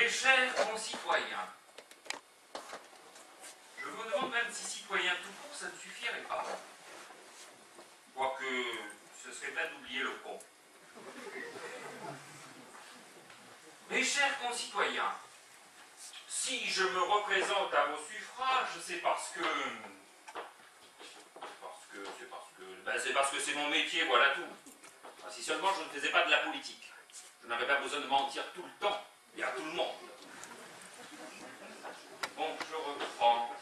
Mes chers concitoyens, je vous demande même si citoyen tout court, ça ne suffirait pas. Quoique, ce serait bien d'oublier le pont. Mes chers concitoyens, si je me représente à vos suffrages, c'est parce que c'est mon métier, voilà tout. Enfin, si seulement je ne faisais pas de la politique. Je n'avais pas besoin de mentir tout le temps, et à tout le monde. Bon, je reprends.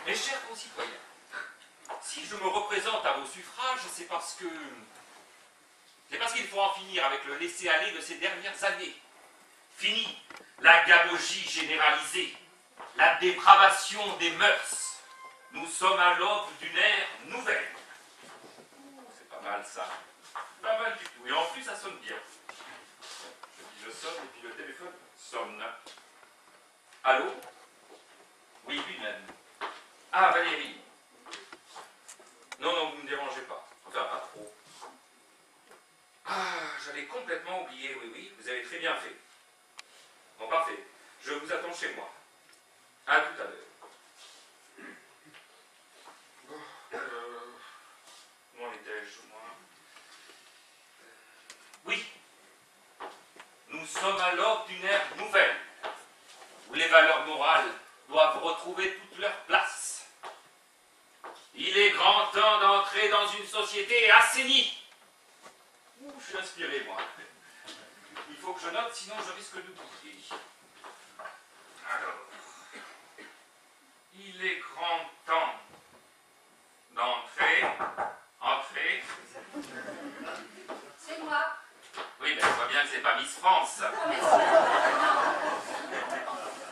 Mes chers concitoyens, si je me représente à vos suffrages, c'est parce qu'il faut en finir avec le laisser-aller de ces dernières années. Fini la gabegie généralisée, la dépravation des mœurs. Nous sommes à l'aube d'une ère nouvelle. C'est pas mal ça. Pas mal du tout. Et en plus, ça sonne bien. Je sonne et puis le téléphone sonne. Allô? Oui, lui-même. Ah, Valérie. Non, non, vous ne me dérangez pas. Enfin, pas trop. Ah, j'avais complètement oublié. Oui, oui, vous avez très bien fait. Bon, parfait. Je vous attends chez moi. À tout à l'heure. Où en étais-je, moi? Oui. Nous sommes à l'aube d'une ère nouvelle, où les valeurs morales doivent retrouver toute leur place. Il est grand temps d'entrer dans une société assainie. Ouh, je suis inspiré, moi. Il faut que je note, sinon je risque d'oublier. Alors, il est grand temps d'entrer. Entrer. C'est moi. Oui, mais je vois bien que c'est pas Miss France. Non, mais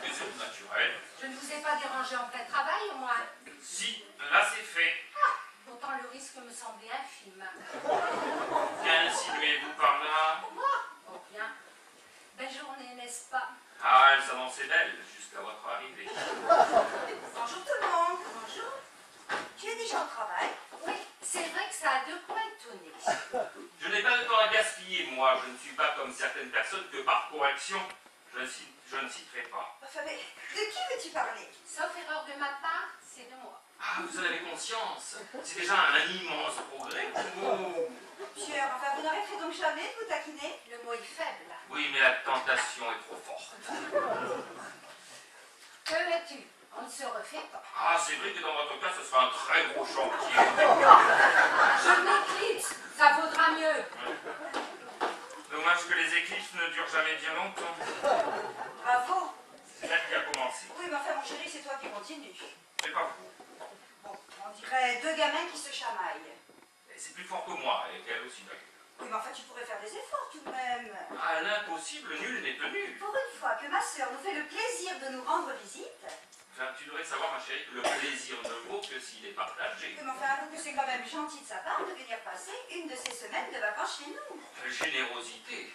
Mais c'est tout naturel. je ne vous ai pas dérangé en plein travail, au moins. Si, là c'est fait. Ah, pourtant, le risque me semblait infime. Qu'insinuez-vous par là? Oh, bien. Belle journée, n'est-ce pas? Ah, elle s'annonçait belle jusqu'à votre arrivée. Bonjour tout le monde. Bonjour. Tu es déjà au travail? Oui, c'est vrai que ça a de quoi étonner. Je n'ai pas de temps à gaspiller, moi. Je ne suis pas comme certaines personnes que par correction, je ne citerai pas. Enfin, mais de qui veux-tu parler? Sauf erreur de ma part, c'est de moi. Ah, vous en avez conscience. C'est déjà un immense progrès pour vous. Pierre, enfin, vous n'arrêterez donc jamais de vous taquiner? Le mot est faible. Oui, mais la tentation est trop forte. Que veux-tu? On ne se refait pas. Ah, c'est vrai que dans votre cas, ce sera un très gros chantier. Je m'éclipse, ça vaudra mieux. Dommage que les éclipses ne durent jamais bien longtemps. Bravo. C'est elle qui a commencé. Oui, mais enfin, mon chéri, c'est toi qui continues. C'est pas vous. Bon, on dirait deux gamins qui se chamaillent. Et c'est plus fort que moi, et elle aussi d'ailleurs. Oui, mais enfin, tu pourrais faire des efforts tout de même. À l'impossible, nul n'est tenu. Pour une fois que ma sœur nous fait le plaisir de nous rendre visite. Enfin, tu devrais savoir, ma chérie, que le plaisir ne vaut que s'il est partagé. Oui, mais enfin, avoue que c'est quand même gentil de sa part de venir passer une de ces semaines de vacances chez nous. Générosité.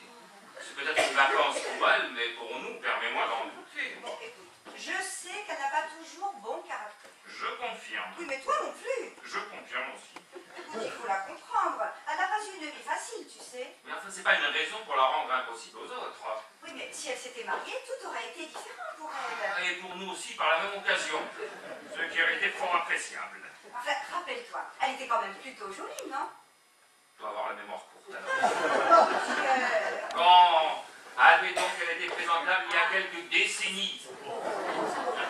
C'est peut-être une vacance pour elle, mais pour nous, permets-moi d'en douter. Bon, écoute, je sais qu'elle n'a pas toujours bon caractère. Je confirme. Oui, mais toi non plus. Je confirme aussi. Écoute, il faut la comprendre. Elle n'a pas eu une vie facile, tu sais. Mais enfin, c'est pas une raison pour la rendre impossible aux autres. Oui, mais si elle s'était mariée, tout aurait été différent pour elle. Et pour nous aussi, par la même occasion. Ce qui aurait été fort appréciable. Enfin, rappelle-toi, elle était quand même plutôt jolie, non? Je dois avoir la mémoire courte, alors. Bon, admettons qu'elle était présentable il y a quelques décennies.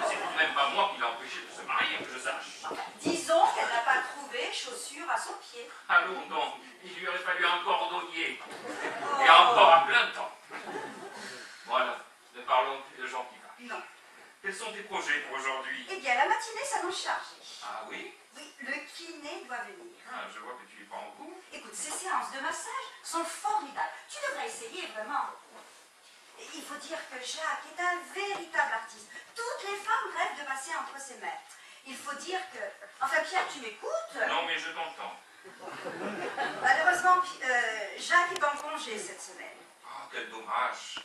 C'est tout de même pas moi qui l'ai empêché de se marier, que je sache. Disons qu'elle n'a pas trouvé chaussure à son pied. Allons donc, il lui aurait fallu un cordonnier. Et encore à plein temps. Voilà, ne parlons plus de gens qui marchent. Non. Quels sont tes projets pour aujourd'hui? Eh bien, la matinée s'annonce chargée. Ah oui? Oui, le kiné doit venir. Ah, je vois que tu y prends goût. Écoute, ces séances de massage sont formidables. Tu devrais essayer, vraiment. Et il faut dire que Jacques est un véritable artiste. Toutes les femmes rêvent de passer entre ses mains. Il faut dire que... Enfin, Pierre, tu m'écoutes? Non, mais je t'entends. Malheureusement, Jacques est en congé cette semaine. Oh, quel dommage.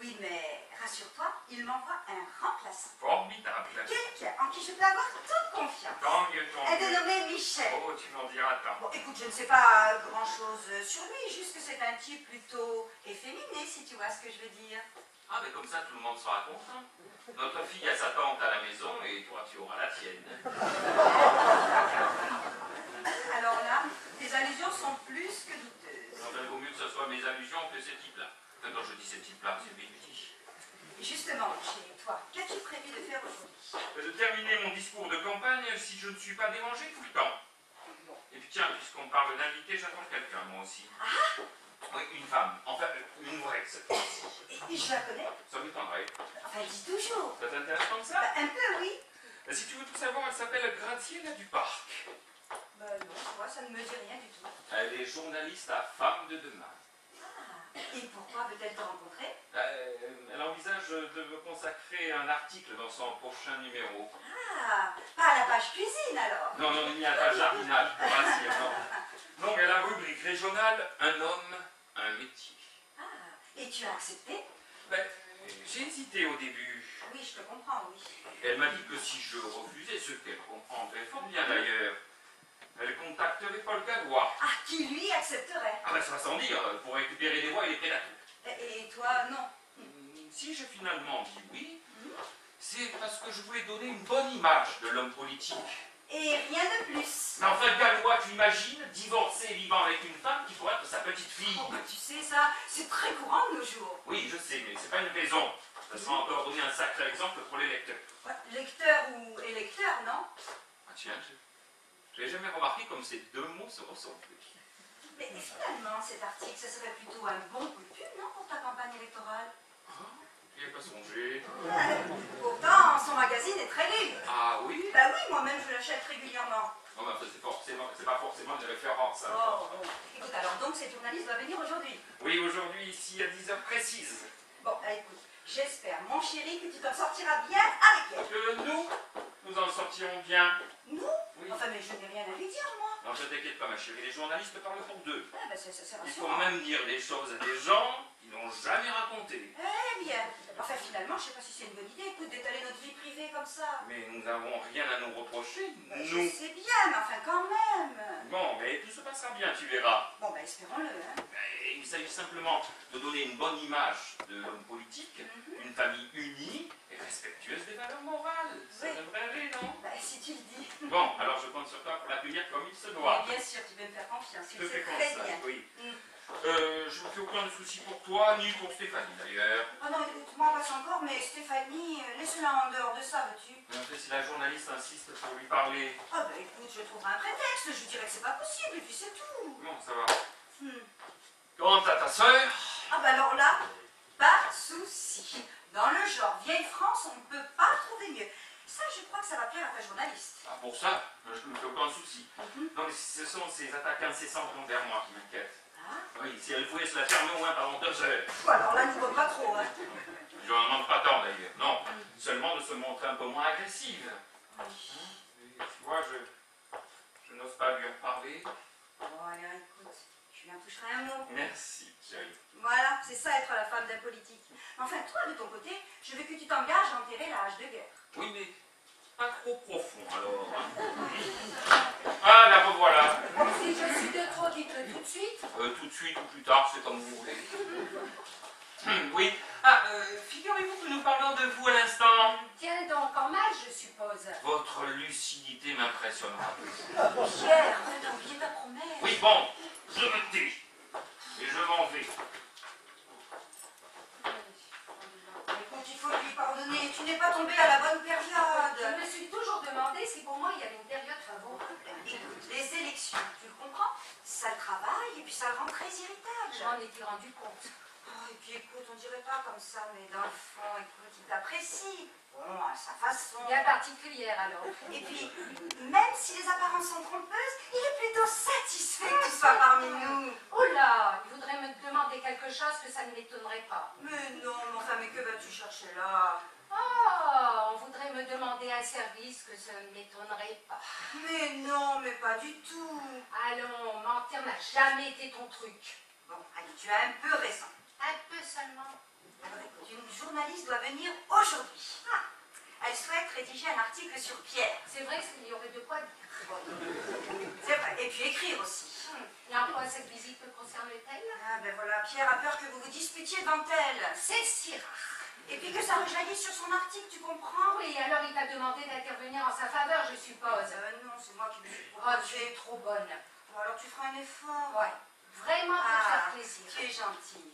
Oui, mais rassure-toi, il m'envoie un remplaçant. Formidable. Quelqu'un en qui je peux avoir toute confiance. Tant mieux, tant Elle mieux. est dénommée Michel. Oh, tu m'en diras tant. Bon, écoute, je ne sais pas grand-chose sur lui, juste que c'est un type plutôt efféminé, si tu vois ce que je veux dire. Ah, mais comme ça, tout le monde sera content. Notre fille a sa tante à la maison et toi, tu auras la tienne. Alors là, tes allusions sont plus que douteuses. Enfin, il vaut mieux que ce soit mes allusions que ces types-là. Enfin, quand je dis ces types-là, c'est mes petits. Justement, mon chéri, toi, qu'as-tu prévu de faire aujourd'hui? De terminer mon discours de campagne si je ne suis pas dérangé tout le temps. Et puis tiens, puisqu'on parle d'invité, j'attends quelqu'un, moi aussi. Ah! Oui, une femme. Enfin, une vraie, cette fois-ci. Et je la connais? Ça m'étonnerait. Enfin, dis toujours. Ça t'intéresse comme ça? Bah, un peu, oui. Si tu veux tout savoir, elle s'appelle Graciela Duparc. Bah non, moi, ça ne me dit rien du tout. Elle est journaliste à Femme de demain. Ah, et pourquoi veut-elle te rencontrer? Elle envisage de me consacrer un article dans son prochain numéro. Ah, pas à la page cuisine, alors. Non, non, il n'y a pas de jardinage, pour ainsi dire, non. Non, mais la rubrique régionale, un homme, un métier. Ah, et tu as accepté? Ben, j'ai hésité au début. Oui, je te comprends, oui. Elle m'a dit que si je refusais, ce qu'elle comprendrait fort bien d'ailleurs, elle contacterait Paul Gallois. Ah, qui lui accepterait? Ah ben ça va sans dire, pour récupérer les voix et les prédateurs. Et toi, non? Si j'ai finalement dit oui, c'est parce que je voulais donner une bonne image de l'homme politique. Et rien de plus. Mais enfin, Gallois, tu imagines, divorcé vivant avec une femme qui pourrait être sa petite fille. Oh, bah, tu sais, ça, c'est très courant de nos jours. Oui, je sais, mais c'est pas une raison. Ça sera encore donner un sacré exemple pour les lecteurs. Ouais, lecteur ou électeur, non? Ah tiens, je n'ai jamais remarqué comme ces deux mots se ressemblent. Mais finalement, cet article, ce serait plutôt un bon coup de pub, non, pour ta campagne électorale? J'y ai pas songé. Pourtant, son magazine est très lu. Ah oui? Bah oui, moi-même, je l'achète régulièrement. Non, mais c'est pas forcément une référence. Hein. Oh, bon. Écoute, alors donc, cette journaliste va venir aujourd'hui. Oui, aujourd'hui, ici, à 10h précises. Bon, écoute, j'espère, mon chéri, que tu t'en sortiras bien avec elle. Que nous en sortirons bien. Nous? Oui. Enfin, mais je n'ai rien à lui dire, moi. Non, je t'inquiète pas, ma chérie, les journalistes parlent pour deux. Ah, bah, c'est Il faut rassurant. même dire des choses à des gens qui n'ont jamais raconté. Eh bien, enfin, finalement, je sais pas si c'est une bonne idée, écoute, d'étaler notre vie privée comme ça. Mais nous n'avons rien à nous reprocher, Bah, nous. je sais bien, mais enfin, quand même. Bon, mais tout se passera bien, tu verras. Bon, bah, espérons-le, hein. Il s'agit simplement de donner une bonne image de l'homme politique, une famille unie et respectueuse des valeurs morales. Ça Oui. devrait aller, non? Bah, si tu le dis. Bon, alors je compte sur toi pour l'accueillir comme il se Mais doit. bien sûr, tu peux me faire confiance, tu Je le te sais fais très confiance, bien. oui. Mm. Je ne fais aucun de souci pour toi, ni pour Stéphanie d'ailleurs. Oh non, écoute, moi passe encore, mais Stéphanie, laisse-la en dehors de ça, veux-tu? En fait, si la journaliste insiste pour lui parler. Ah bah écoute, je trouverai un prétexte, je lui dirai que c'est pas possible, et puis c'est tout. Bon, ça va. Hmm. Quant à ta sœur, Ah bah alors là, pas de souci. Dans le genre vieille France, on ne peut pas trouver mieux. Ça, je crois que ça va plaire à ta journaliste. ah, pour ça, je ne me fais aucun souci. Non, mais ce sont ces attaques incessantes envers moi qui m'inquiètent. Ah. Oui, si elle pouvait se la fermer au moins pendant 2 heures. Bon, alors là, n'y va pas trop, hein. Je n'en demande pas tant d'ailleurs. Non, seulement de se montrer un peu moins agressive. Oui. Et tu vois, je n'ose pas lui en parler. Bon, alors écoute, je lui en toucherai un mot. Merci, chérie. Voilà, c'est ça être la femme d'un politique. Mais enfin, toi, de ton côté, je veux que tu t'engages à enterrer la hache de guerre. Oui, mais pas trop profond alors. Ah, la revoilà. Si je suis de trop, dites-le tout de suite. Tout de suite ou plus tard, c'est comme vous voulez. Oui. Ah, figurez-vous que nous parlons de vous à l'instant. Tiens donc, en mal, je suppose. Votre lucidité m'impressionnera. Pierre, t'as oublié ta promesse. Oui, bon, je me tais. Et je m'en vais. Écoute, il faut lui pardonner. Tu n'es pas tombé à la bonne Je période. me suis toujours demandé si pour moi il y avait une période favorable. Écoute, les élections, tu le comprends? Ça le travaille et puis ça le rend très irritable. Je m'en étais rendu compte. Oh, et puis écoute, on dirait pas comme ça, mais dans le fond, écoute, il t'apprécie. Bon, à sa façon. Bien particulière alors. Et puis, même si les apparences sont trompeuses, il est plutôt satisfait que tu sois parmi nous. Oh là, il voudrait me demander quelque chose que ça ne m'étonnerait pas. Mais non, mais enfin, mais que vas-tu chercher là? Oh, on voudrait me demander un service que ça ne m'étonnerait pas. Mais non, mais pas du tout. Allons, mentir n'a jamais été ton truc. Bon, allez, tu as un peu raison. Un peu seulement. Alors écoute, journaliste doit venir aujourd'hui. Ah, elle souhaite rédiger un article sur Pierre. C'est vrai qu'il y aurait de quoi dire. C'est vrai, et puis écrire aussi. Et en quoi cette visite me concerne-t-elle? Ah ben voilà, Pierre a peur que vous vous disputiez devant elle. C'est si rare. Et puis que ça rejaillisse sur son article, tu comprends? Oui, alors il t'a demandé d'intervenir en sa faveur, je suppose. Non, c'est moi qui me suis Oh, proposé. tu es trop bonne. Bon, alors tu feras un effort. Ouais, vraiment pour te Ah, faire plaisir. tu es gentille.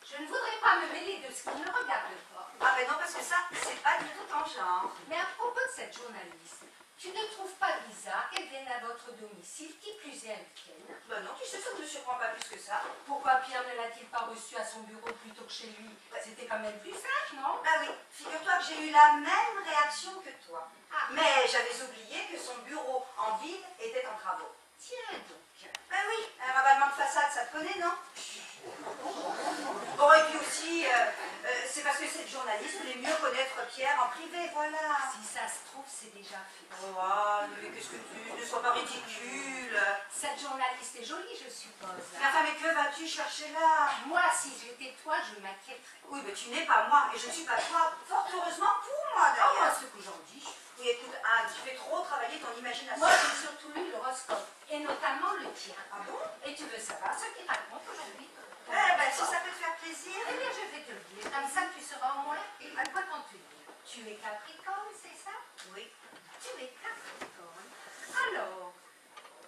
Je ne voudrais pas me mêler de ce qui ne me regarde pas. Ah ben non, parce que ça, c'est pas du tout ton genre. Mais à propos de cette journaliste, tu ne trouves pas bizarre qu'elle vienne à votre domicile, qui plus est indienne? Ben non, tu sais, ça ne me surprend pas plus que ça. Pourquoi Pierre ne l'a-t-il pas reçue à son bureau plutôt que chez lui? C'était quand même plus simple, non? Ah oui, figure-toi que j'ai eu la même réaction que toi. Ah. Mais j'avais oublié que son bureau en ville était en travaux. Tiens donc. Ben oui, un ravalement de façade, ça te connaît, non? Bon, et puis aussi, c'est parce que cette journaliste voulait mieux connaître Pierre en privé, voilà. Si ça se trouve, c'est déjà fait. Oh, ah, mais qu'est-ce que tu... Ne sois pas ridicule. Cette journaliste est jolie, je suppose. Mais enfin, mais que vas-tu chercher là? Moi, si j'étais toi, je m'inquiéterais. Oui, mais tu n'es pas moi, et je ne suis pas toi. Fort heureusement pour moi, Oh, moi, d'ailleurs. ce que j'en dis. Oui, écoute, Anne, tu fais trop travailler ton imagination. Moi, j'ai surtout lu l'horoscope, et notamment le tien. Ah bon? Et tu veux savoir ce qu'il raconte aujourd'hui? Eh ben, si ça peut te faire plaisir. Eh bien, je vais te le dire. Comme ça, tu sauras au moins à quoi t'en tenir. Tu es Capricorne, c'est ça? Oui. Tu es Capricorne. Alors,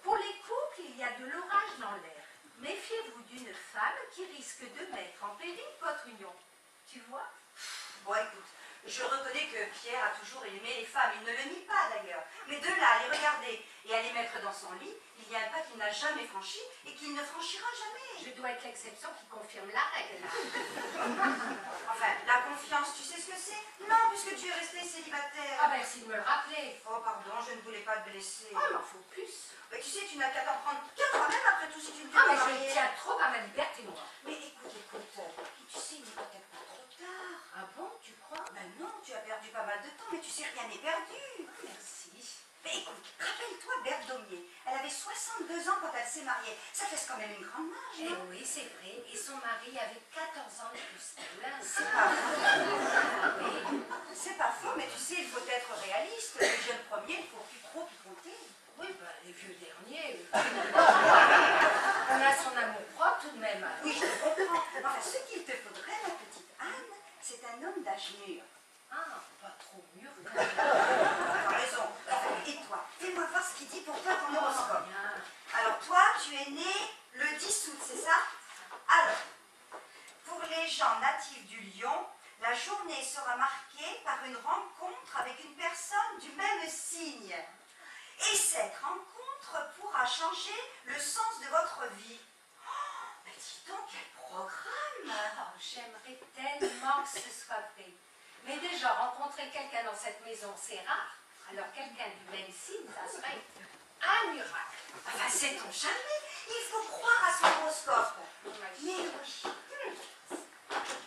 pour les couples, il y a de l'orage dans l'air. Méfiez-vous d'une femme qui risque de mettre en péril votre union. Tu vois? Bon, écoute, je reconnais que Pierre a toujours aimé les femmes. Il ne le nie pas, d'ailleurs. Mais de là à les regarder et à les mettre dans son lit, il y a un pas qu'il n'a jamais franchi et qu'il ne franchira jamais. Je dois être l'exception qui confirme la règle. Enfin, la confiance, tu sais ce que c'est? Non, puisque tu es resté célibataire. Ah, merci de me le rappeler. Oh, pardon, je ne voulais pas te blesser. Oh, il m'en faut plus. Mais tu sais, tu n'as qu'à t'en prendre qu'à toi-même après tout si tu ne Ah, t'es mais pas je mariée. tiens trop à ma liberté, moi. Mais écoute, tu sais, il n'est peut-être pas trop tard. Ah bon, tu crois? Ben non, tu as perdu pas mal de temps, mais tu sais, rien n'est perdu. Merci. Mais écoute, rappelle-toi Berthe Daumier. Elle avait 62 ans quand elle s'est mariée. Ça fait quand même une grande âge, Eh non? oui, c'est vrai. Et son mari avait 14 ans de plus qu'elle. C'est pas faux. C'est pas faux, mais tu sais, il faut être réaliste. Les jeunes premiers, il ne faut plus trop y compter. Oui, bah, les vieux derniers. On a son amour propre tout de même. Oui, je te comprends. Enfin, ce qu'il te faudrait, ma petite Anne, c'est un homme d'âge mûr. Ah, pas trop mûr. T'as raison. Enfin, et toi, fais-moi voir ce qu'il dit pour toi ton horoscope. Bien. Alors, toi, tu es né le 10 août, c'est ça? Alors, pour les gens natifs du Lion, la journée sera marquée par une rencontre avec une personne du même signe. Et cette rencontre pourra changer le sens de votre vie. Oh, mais dis donc, quel programme! Oh, j'aimerais tellement que ce soit vrai. Mais déjà, rencontrer quelqu'un dans cette maison, c'est rare. Alors, quelqu'un du même signe, ça serait un miracle. Enfin, sait-on jamais? Il faut croire à son horoscope. Mais oui.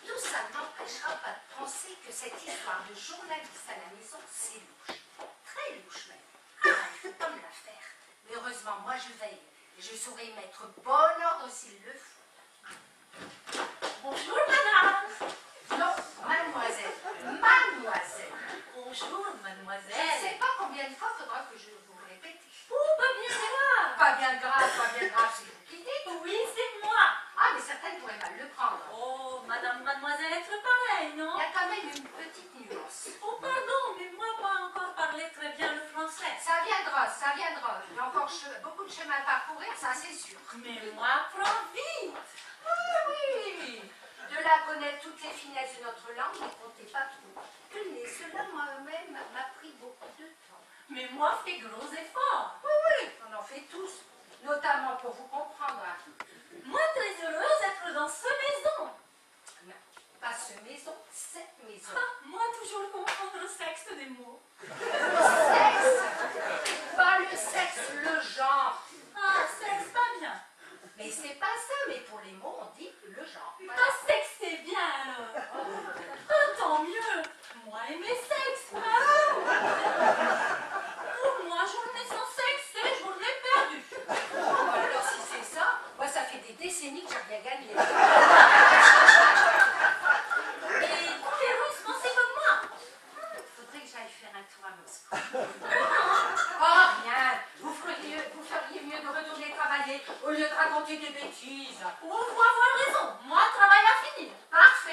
Tout ça n'empêchera pas de penser que cette histoire de journaliste à la maison, c'est louche. Très louche même. Ah, il faut pas me la faire. Mais heureusement, moi je veille. Et je saurai y mettre bon ordre s'il le faut. Bonjour madame. Non, mademoiselle. Mademoiselle. Bonjour Je ne mademoiselle. sais pas combien de fois faudra que je vous le répète. Oh, pas bien grave. Pas bien grave, c'est vous qui dites. Oui, c'est moi. Ah, mais certaines pourraient mal le prendre. Oh, madame, mademoiselle, être pareil, non? Il y a quand même une petite nuance. Oh, pardon, mais moi, pas encore parler très bien le français. Ça viendra, ça viendra. Il y a encore beaucoup de chemin à parcourir, ça c'est sûr. Mais moi, prends vite. Ah oui, de là à connaître toutes les finesses de notre langue, ne comptez pas trop. Mais cela moi-même m'a pris beaucoup de temps. Mais moi, fais gros efforts. Oui, on en fait tous, notamment pour vous comprendre. Moi, très heureuse d'être dans cette maison. Non, pas ce maison, cette maison. Ah, moi, toujours comprendre le sexe des mots. Sexe, pas le sexe, le genre. Ah, sexe, pas bien. Mais c'est pas ça, mais pour les mots, on dit le genre. Voilà. Ah, sexe, c'est bien, alors. Ah, tant mieux. Moi, aimer sexe. Pour moi, journée sans sexe, c'est journée perdue. Oh, bah alors si c'est ça, moi ça fait des décennies que j'ai rien gagné.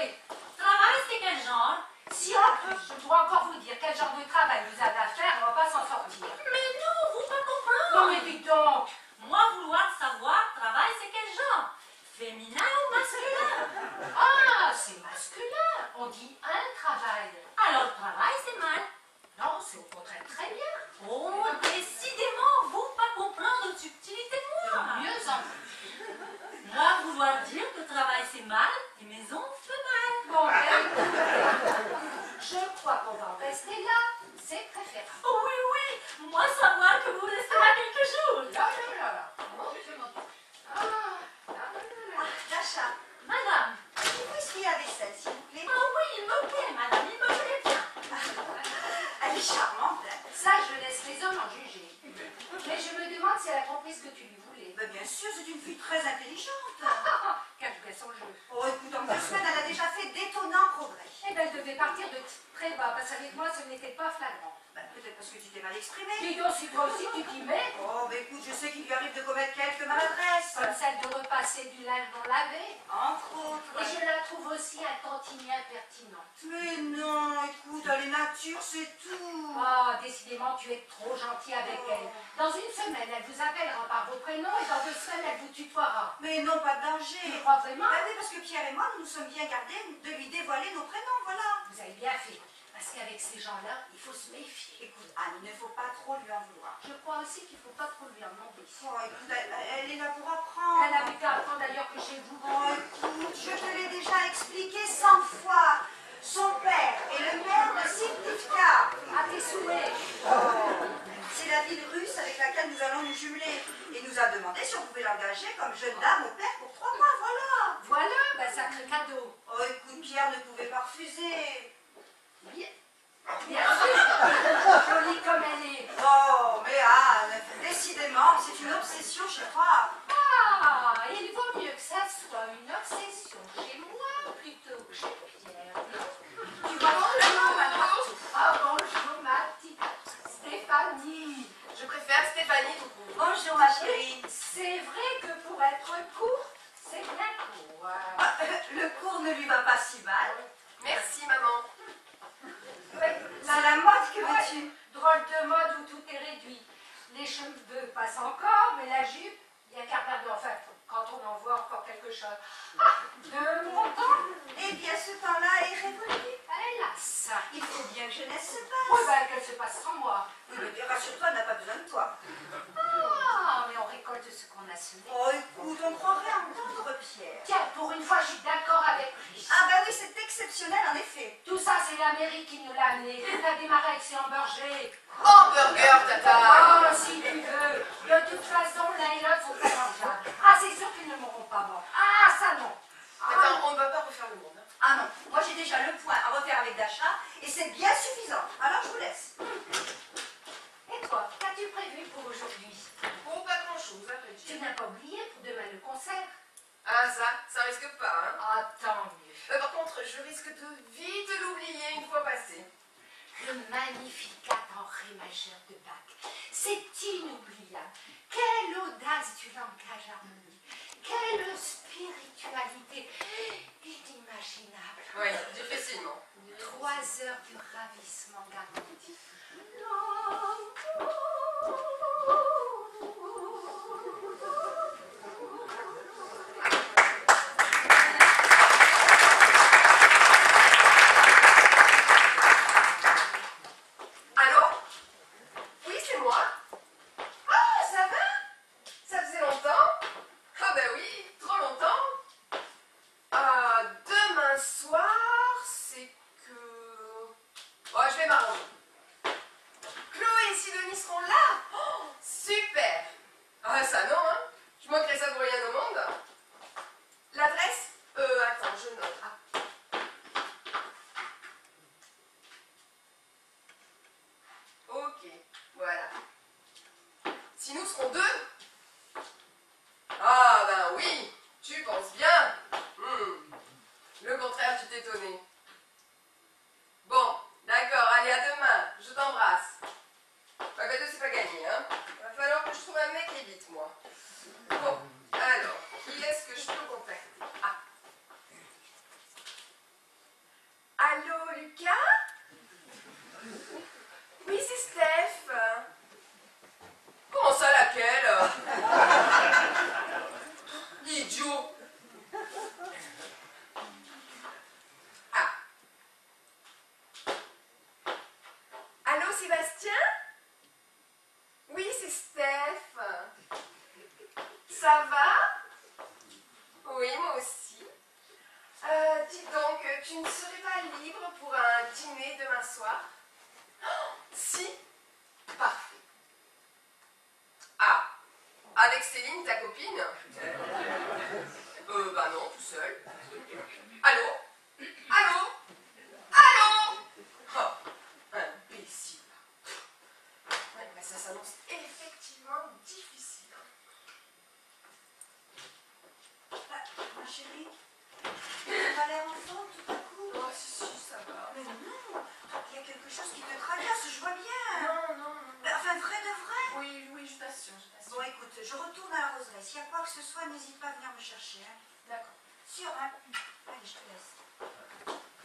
Oui. Travail, c'est quel genre? Si en plus je dois encore vous dire quel genre de travail vous avez à faire, on va pas s'en sortir. Mais non, vous pas comprendre. Non mais dites donc. Moi, vouloir savoir, travail, c'est quel genre? Féminin ou masculin? Ah, c'est masculin. On dit un travail. Alors, travail, c'est mal. Non, c'est au contraire très bien. Oh, décidément, vous pas comprendre de subtilité de moi. De mieux en mieux. Moi, vouloir dire que travail, c'est mal et maison, fait mal. Bon, ben, je crois qu'on va en rester là. C'est préférable. Oh oui, oui, moi, savoir que vous restez là quelque chose. Là, là, là, là. Mon Dieu, mon Dieu. Ah, là, là, là, là. Dasha, Madame. pouvez-vous essuyer la vaisselle, s'il vous plaît? Oh oui, il me plaît, madame, il me plaît bien. Elle est charmante, hein? Ça, je laisse les hommes en juger. Mais je me demande si elle a compris ce que tu lui voulais. Ben, bien sûr, c'est une fille très intelligente. Qu'elle jouait son jeu. Oh, écoute, en 2 semaines, elle a déjà fait d'étonnants progrès. Eh ben, elle devait partir de très bas, parce qu'avec moi, ce n'était pas flagrant. Ben, peut-être parce que tu t'es mal exprimée. Dis donc, si toi aussi tu t'y mets, Oh, ben écoute, je sais qu'il lui arrive de commettre quelques maladresses. comme celle de repasser du linge non lavé. Entre autres. Et je la trouve aussi un tantinet impertinente. Mais non, écoute, elle est nature, c'est tout. Oh, décidément, tu es trop gentil avec elle. Dans une semaine, elle vous appellera par vos prénoms et dans 2 semaines, elle vous tutoiera. Mais non, pas de Tu danger. le crois vraiment? Ben oui, parce que Pierre et moi, nous nous sommes bien gardés de lui dévoiler nos prénoms, voilà. Vous avez bien fait. Parce qu'avec ces gens-là, il faut se méfier. Écoute, Anne, il ne faut pas trop lui en vouloir. Je crois aussi qu'il ne faut pas trop lui en demander. Oh, écoute, elle est là pour apprendre. Elle avait qu'à apprendre d'ailleurs que chez vous. Oh, écoute, je te l'ai déjà expliqué 100 fois. Son père est le maire de Sivivka. À tes souhaits. C'est la ville russe avec laquelle nous allons nous jumeler. Et nous a demandé si on pouvait l'engager comme jeune dame au père pour 3 mois, voilà. Voilà, ben sacré cadeau. Oh, écoute, Pierre ne pouvait pas refuser. Bien. Bien sûr. Jolie comme elle est. Oh, mais Anne, décidément, c'est une obsession chez toi. Ah, il vaut mieux que ça soit une obsession chez moi plutôt que chez Pierre. Tu vois, bonjour, madame. Ah, bonjour, ma petite Stéphanie. Je préfère Stéphanie tout court. Bonjour, ma chérie. C'est vrai que pour être court, c'est bien court. Ah, le cours ne lui va pas si mal. Merci maman. C'est la mode, que veux-tu? Drôle de mode où tout est réduit. Les cheveux passent encore, mais la jupe, il n'y a qu'à regarder, enfin, quand on en voit encore quelque chose. Ah, de mon temps, Eh bien, ce temps-là est révolu. hélas. Il faut bien que jeunesse se Oh passe. ben, qu'elle se passe sans moi. Oui, mais rassure-toi, elle n'a pas besoin de toi. Ah, mais on récolte ce qu'on a semé. Oh, écoute, on croirait entendre Pierre. Tiens, pour une fois, je suis d'accord avec lui. Ah, ben oui, c'est exceptionnel, en effet. Tout ça, c'est l'Amérique qui nous l'a amené. Tout a démarré avec ces hamburgers. Hamburger, tata. Oh, si tu veux. De toute façon, l'un et l'autre sont interchangeables. Ah, c'est sûr qu'ils ne m'auront pas mort. Ah, ça non. Attends, on ne va pas refaire le monde. Hein. Ah non, moi j'ai déjà le point à refaire avec Dasha, et c'est bien suffisant. Alors je vous laisse. Et toi, qu'as-tu prévu pour aujourd'hui? Oh, pas grand-chose, à vrai Tu dire. n'as pas oublié pour demain le concert? Ah, ça risque pas, hein. Ah, tant mieux. Par contre, je risque de vite l'oublier une fois passé. Le Magnificat en ré majeur de Bach. C'est inoubliable. Quelle audace du langage harmonique. Quelle spiritualité inimaginable. Oui, difficilement. 3 heures de ravissement garanti. Allô? Oui, c'est moi. Ah, ça va? Ça faisait longtemps? Ah ben oui, trop longtemps. Ah, demain soir, c'est que... Oh, je vais m'arranger. Chloé et Sidonie seront là? Oh, super! Ah, ça non, hein? Je manquerais ça pour rien au monde. L'adresse? Attends, je note. Ah. Ok, voilà. Si nous serons 2? Ah, ben oui, tu penses bien. Le contraire, tu t'étonnais. Bon, d'accord, allez, à demain. Je t'embrasse. Bah, ben, c'est pas gagné, hein. Va falloir que je trouve un mec et vite, moi. Bon, alors, qui est-ce que je peux contacter? Ah. Sébastien? Oui, c'est Steph. Ça va? Oui, moi aussi. Dis donc, tu ne serais pas libre pour un dîner demain soir? Oh, si? Parfait. Ah, avec Céline, ta copine? Bah non, tout seul. Allô? Allô? Allô? Oh, imbécile. Ouais, bah ça s'annonce effectivement difficile. Ma chérie, tu as l'air en forme tout à coup. Oh, si, ça va. Mais non, il y a quelque chose qui te tracasse, je vois bien. Non. Enfin, vrai de vrai. Oui, je t'assure. Bon, écoute, je retourne à la roseraie. S'il y a quoi que ce soit, n'hésite pas à venir me chercher. Hein. D'accord. Sûr, hein? Allez, je te laisse.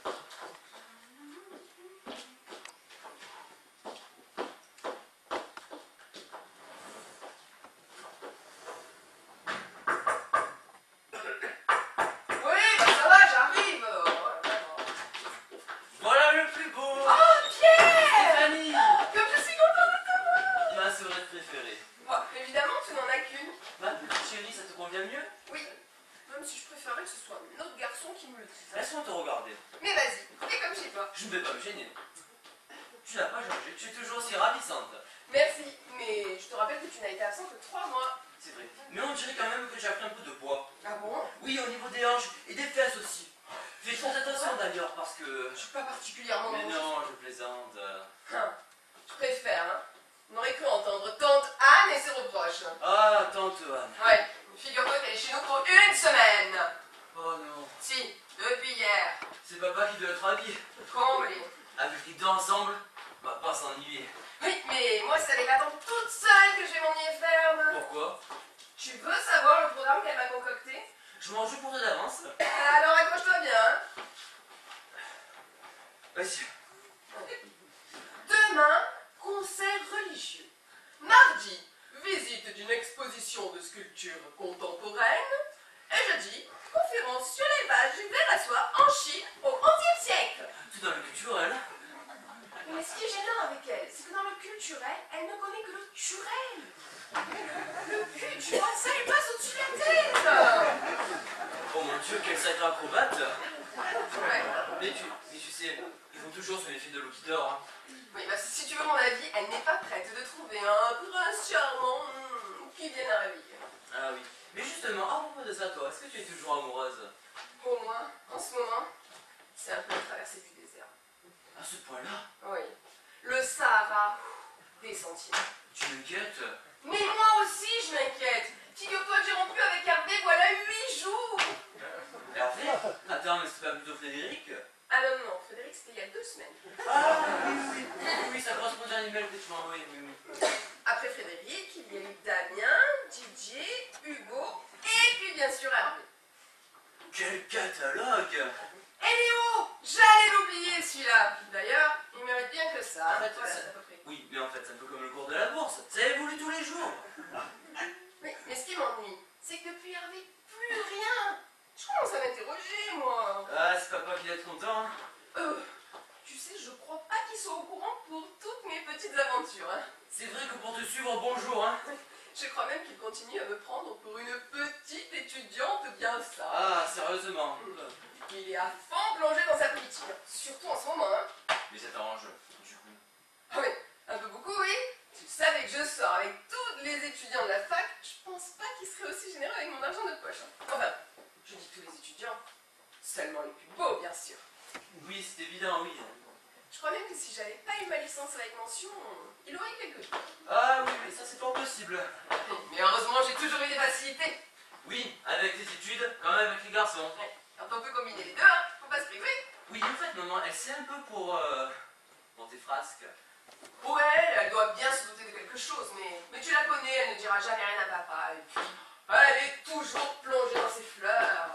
Oui, bah ça va, j'arrive. Voilà le plus beau. Oh, Pierre! Stéphanie, Comme je suis contente de te voir. ma souris préférée. Bon, évidemment, tu n'en as qu'une. Ma petite chérie, ça te convient mieux? Oui, même si je préférais que ce soit un autre garçon qui me le dise. Laisse-moi te regarder. Mais vas-y, fais comme chez toi. Je ne vais pas me gêner. Tu n'as pas changé, tu es toujours aussi ravissante. Merci, mais je te rappelle que tu n'as été absent que 3 mois. C'est vrai. Mais on dirait quand même que j'ai pris un peu de poids. Ah bon? Oui, au niveau des hanches et des fesses aussi. Fais très attention d'ailleurs parce que... Je suis pas particulièrement Mais rouge. non, je plaisante. Je préfère, hein. On aurait cru entendre tante Anne et ses reproches. Ah, tante Anne. Ouais, figure-toi qu'elle est chez nous pour 1 semaine. Oh non. Si, depuis hier. C'est papa qui doit être ravi. Comblé. Avec les deux ensemble, on va pas s'ennuyer. Oui, mais moi, ça les m'attend toute seule que je vais m'ennuyer ferme. Pourquoi? Tu veux savoir le programme qu'elle m'a concocté? Je m'en joue pour toi d'avance. Alors accroche-toi bien, hein. Vas-y. Demain, concert religieux. Mardi, visite d'une exposition de sculptures contemporaines. Et jeudi, conférence sur les vases du verre à soie en Chine au XIe siècle. Tout dans le culturel. Mais ce qui est gênant avec elle, c'est que dans le culturel, elle ne connaît que le turel. Le cul, tu vois, ça lui passe au-dessus de la tête. Oh mon Dieu, quel sacré acrobate. Ouais. Mais tu sais, ils font toujours sur les films de Loki d'or. Hein. Oui, bah, si tu veux mon avis, elle n'est pas prête de trouver un prince charmant qui vienne à réveiller. Ah oui. Mais justement, à propos de ça, toi, est-ce que tu es toujours amoureuse? Pour moi, en ce moment, c'est un peu la traversée du désert. À ce point-là? Oui. Le Sahara, des sentiments. Tu m'inquiètes? Mais moi aussi, je m'inquiète. Figure-toi que j'ai rompu avec Hervé, voilà 8 jours. Hervé? Attends, mais c'est pas plutôt Frédéric? Ah non, Frédéric, c'était il y a 2 semaines. Ah oui, ça correspond à un email que tu m'as envoyé, oui. Après Frédéric, il y a eu Damien, Didier, Hugo, et puis bien sûr Hervé. Quel catalogue! Et Léo, j'allais l'oublier celui-là. D'ailleurs, il mérite bien que ça. En fait, Voilà, ça- c'est à peu près. Oui, mais en fait, c'est un peu comme le cours de la bourse. Ça évolue tous les jours. Mais ce qui m'ennuie, c'est que depuis Hervé, plus rien. Je commence à m'interroger, moi. Ah, c'est papa qui doit être content. Hein. Tu sais, je crois pas qu'il soit au courant pour toutes mes petites aventures. Hein. C'est vrai que pour te suivre, bonjour, hein. Je crois même qu'il continue à me prendre pour une petite étudiante bien sage. Ah, sérieusement. Il est à fond plongé dans sa politique, surtout en ce moment. Hein. Mais ça t'arrange, du coup. Ah oui, un peu beaucoup, oui. Tu savais que je sors avec tous les étudiants de la fac, je pense pas qu'il serait aussi généreux avec mon argent de poche. Hein. Enfin, je dis tous les étudiants, seulement les plus beaux, bien sûr. Oui, c'est évident, oui. Je crois même que si j'avais pas eu ma licence avec mention, il aurait eu quelque chose. Ah oui, mais ça c'est fort possible. Mais heureusement, j'ai toujours eu des facilités. Oui, avec les études, quand même avec les garçons. Ouais. Quand on peut combiner les deux, hein, faut pas se priver. Oui, en fait, maman, elle sait un peu pour tes frasques. Pour elle doit bien se douter de quelque chose, mais tu la connais, elle ne dira jamais rien à papa. Et puis, elle est toujours plongée dans ses fleurs.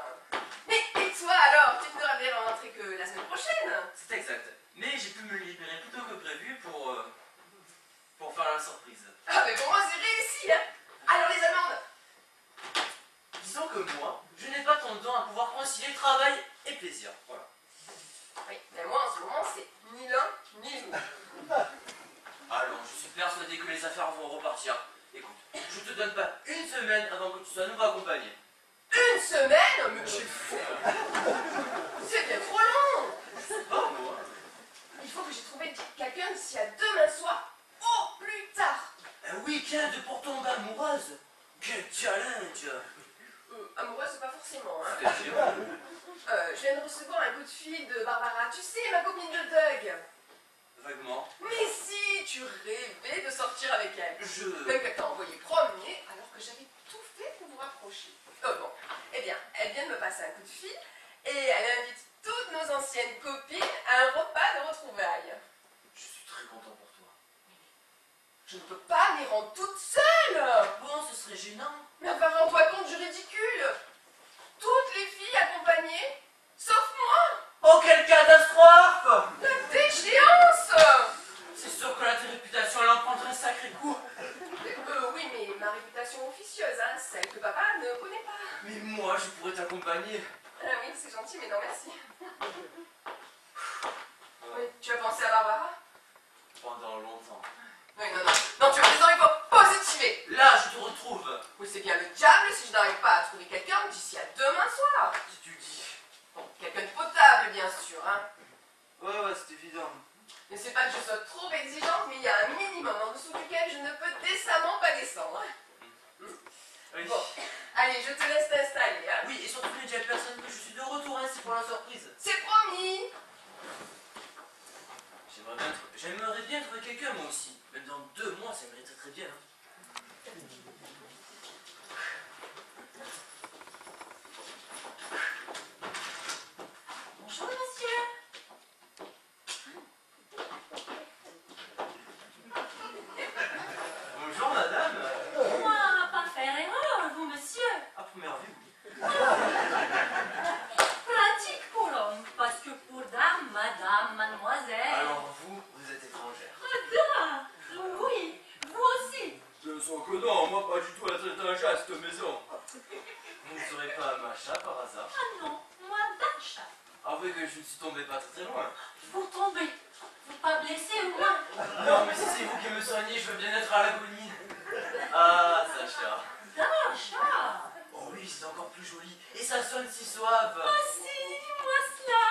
Mais et toi alors, tu ne devras bien rentrer que la semaine prochaine. C'est exact. Mais j'ai pu me libérer plus tôt que prévu pour faire la surprise. Ah mais pour moi c'est réussi, hein. Alors les amendes. Disons que moi, je n'ai pas tant de temps à pouvoir concilier travail et plaisir. Voilà. Oui, mais moi en ce moment c'est ni l'un ni l'autre. fille de Barbara, tu sais, ma copine de Doug. Vaguement. Mais si, tu rêvais de sortir avec elle. Je... Même qu'elle t'a envoyé promener alors que j'avais tout fait pour vous rapprocher. Oh bon, eh bien, elle vient de me passer un coup de fil et elle invite toutes nos anciennes copines à un repas de retrouvailles. Je suis très content pour toi. Je ne peux pas m'y rendre toute seule. Bon, ce serait gênant. Mais enfin, rends-toi compte du ridicule. Toutes les filles accompagnées, sauf moi. Oh, quelle catastrophe! La déchéance. C'est sûr que là, tes réputations, elle en prendrait un sacré coup. Oui, mais ma réputation officieuse, hein, celle que papa ne connaît pas. Mais moi, je pourrais t'accompagner. Ah oui, c'est gentil, mais non merci. Oui, tu as pensé à Barbara? Pendant longtemps. Oui, non, non. Non, tu as raison, il faut positiver. Là, je te retrouve. Oui, c'est bien le diable si je n'arrive pas à trouver quelqu'un d'ici à demain soir. Si tu dis. Bon, quelqu'un de potable, bien sûr, hein. Ouais, c'est évident. Mais c'est pas que je sois trop exigeante, mais il y a un minimum en dessous duquel je ne peux décemment pas descendre. Oui. Bon, allez, je te laisse t'installer, hein. Oui, et surtout ne dis à personne que je suis de retour ainsi pour la surprise. C'est promis. J'aimerais bien trouver quelqu'un, moi aussi. Même dans 2 mois, ça mériterait très bien. Hein. Bonjour, monsieur. Bonjour, madame. Moi, pas faire erreur, vous, monsieur. À première vue, oui. Pratique pour homme, parce que pour dame, madame, mademoiselle. Alors vous êtes étrangère. Ah, oui, vous aussi. Je sens que non, moi pas du tout être étranger à cette maison. Vous ne serez pas Macha par hasard? Ah non, moi, Dacha. Avouez que je ne suis tombé pas très loin. Vous tombez. Vous pas blessé au moins. Non, mais si c'est vous qui me soignez, je veux bien être à l'agonie. Ah, Sacha. Dacha. Oh oui, c'est encore plus joli. Et ça sonne si suave. Ah si, moi cela.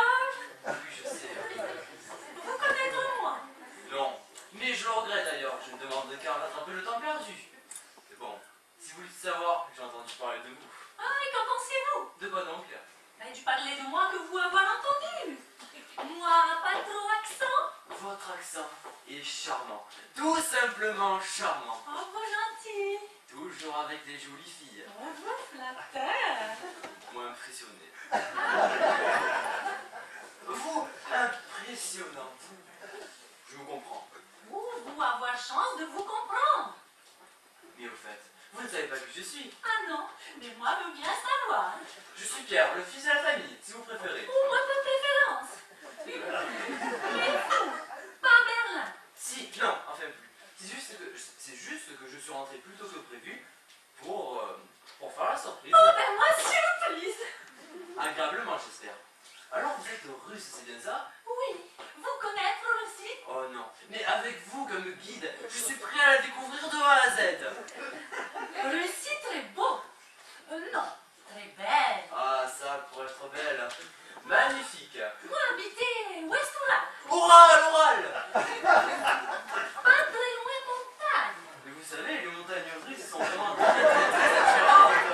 Oui, je sais. Vous connaître moi. Non, mais je le regrette d'ailleurs. Je ne demande qu'à rattraper le temps perdu. Mais bon, si vous voulez savoir, j'ai entendu parler de vous. Ah, et qu'en pensez-vous? De quoi donc? Ben, du parler de moi que vous avoir entendu. Moi, pas trop accent. Votre accent est charmant. Tout simplement charmant. Oh, vous gentil. Toujours avec des jolies filles. Oh, vous flatteur. Moi impressionné. Vous, impressionnant. Je vous comprends. Vous avoir chance de vous comprendre. Mais au fait, vous ne savez pas qui je suis. Ah non, mais moi veux bien savoir. Je suis Pierre, le fils de la famille, si vous préférez. Ou moi de préférence. Mais vous, pas Berlin. Si, non, enfin plus. C'est juste que je suis rentré plus tôt que prévu pour faire la surprise. Oh ben moi surprise. Agréablement, j'espère. Alors vous êtes russe, c'est bien ça? Oui, vous connaître aussi. Oh non, mais avec vous comme guide, je suis prêt à la découvrir de A à Z. Russie très beau. Non, très belle. Ah, ça, pour être belle. Magnifique. Moi habiter ouest ou là. Oral, oral. Pas très loin montagne. Mais vous savez, les montagnes russes sont vraiment très attirantes.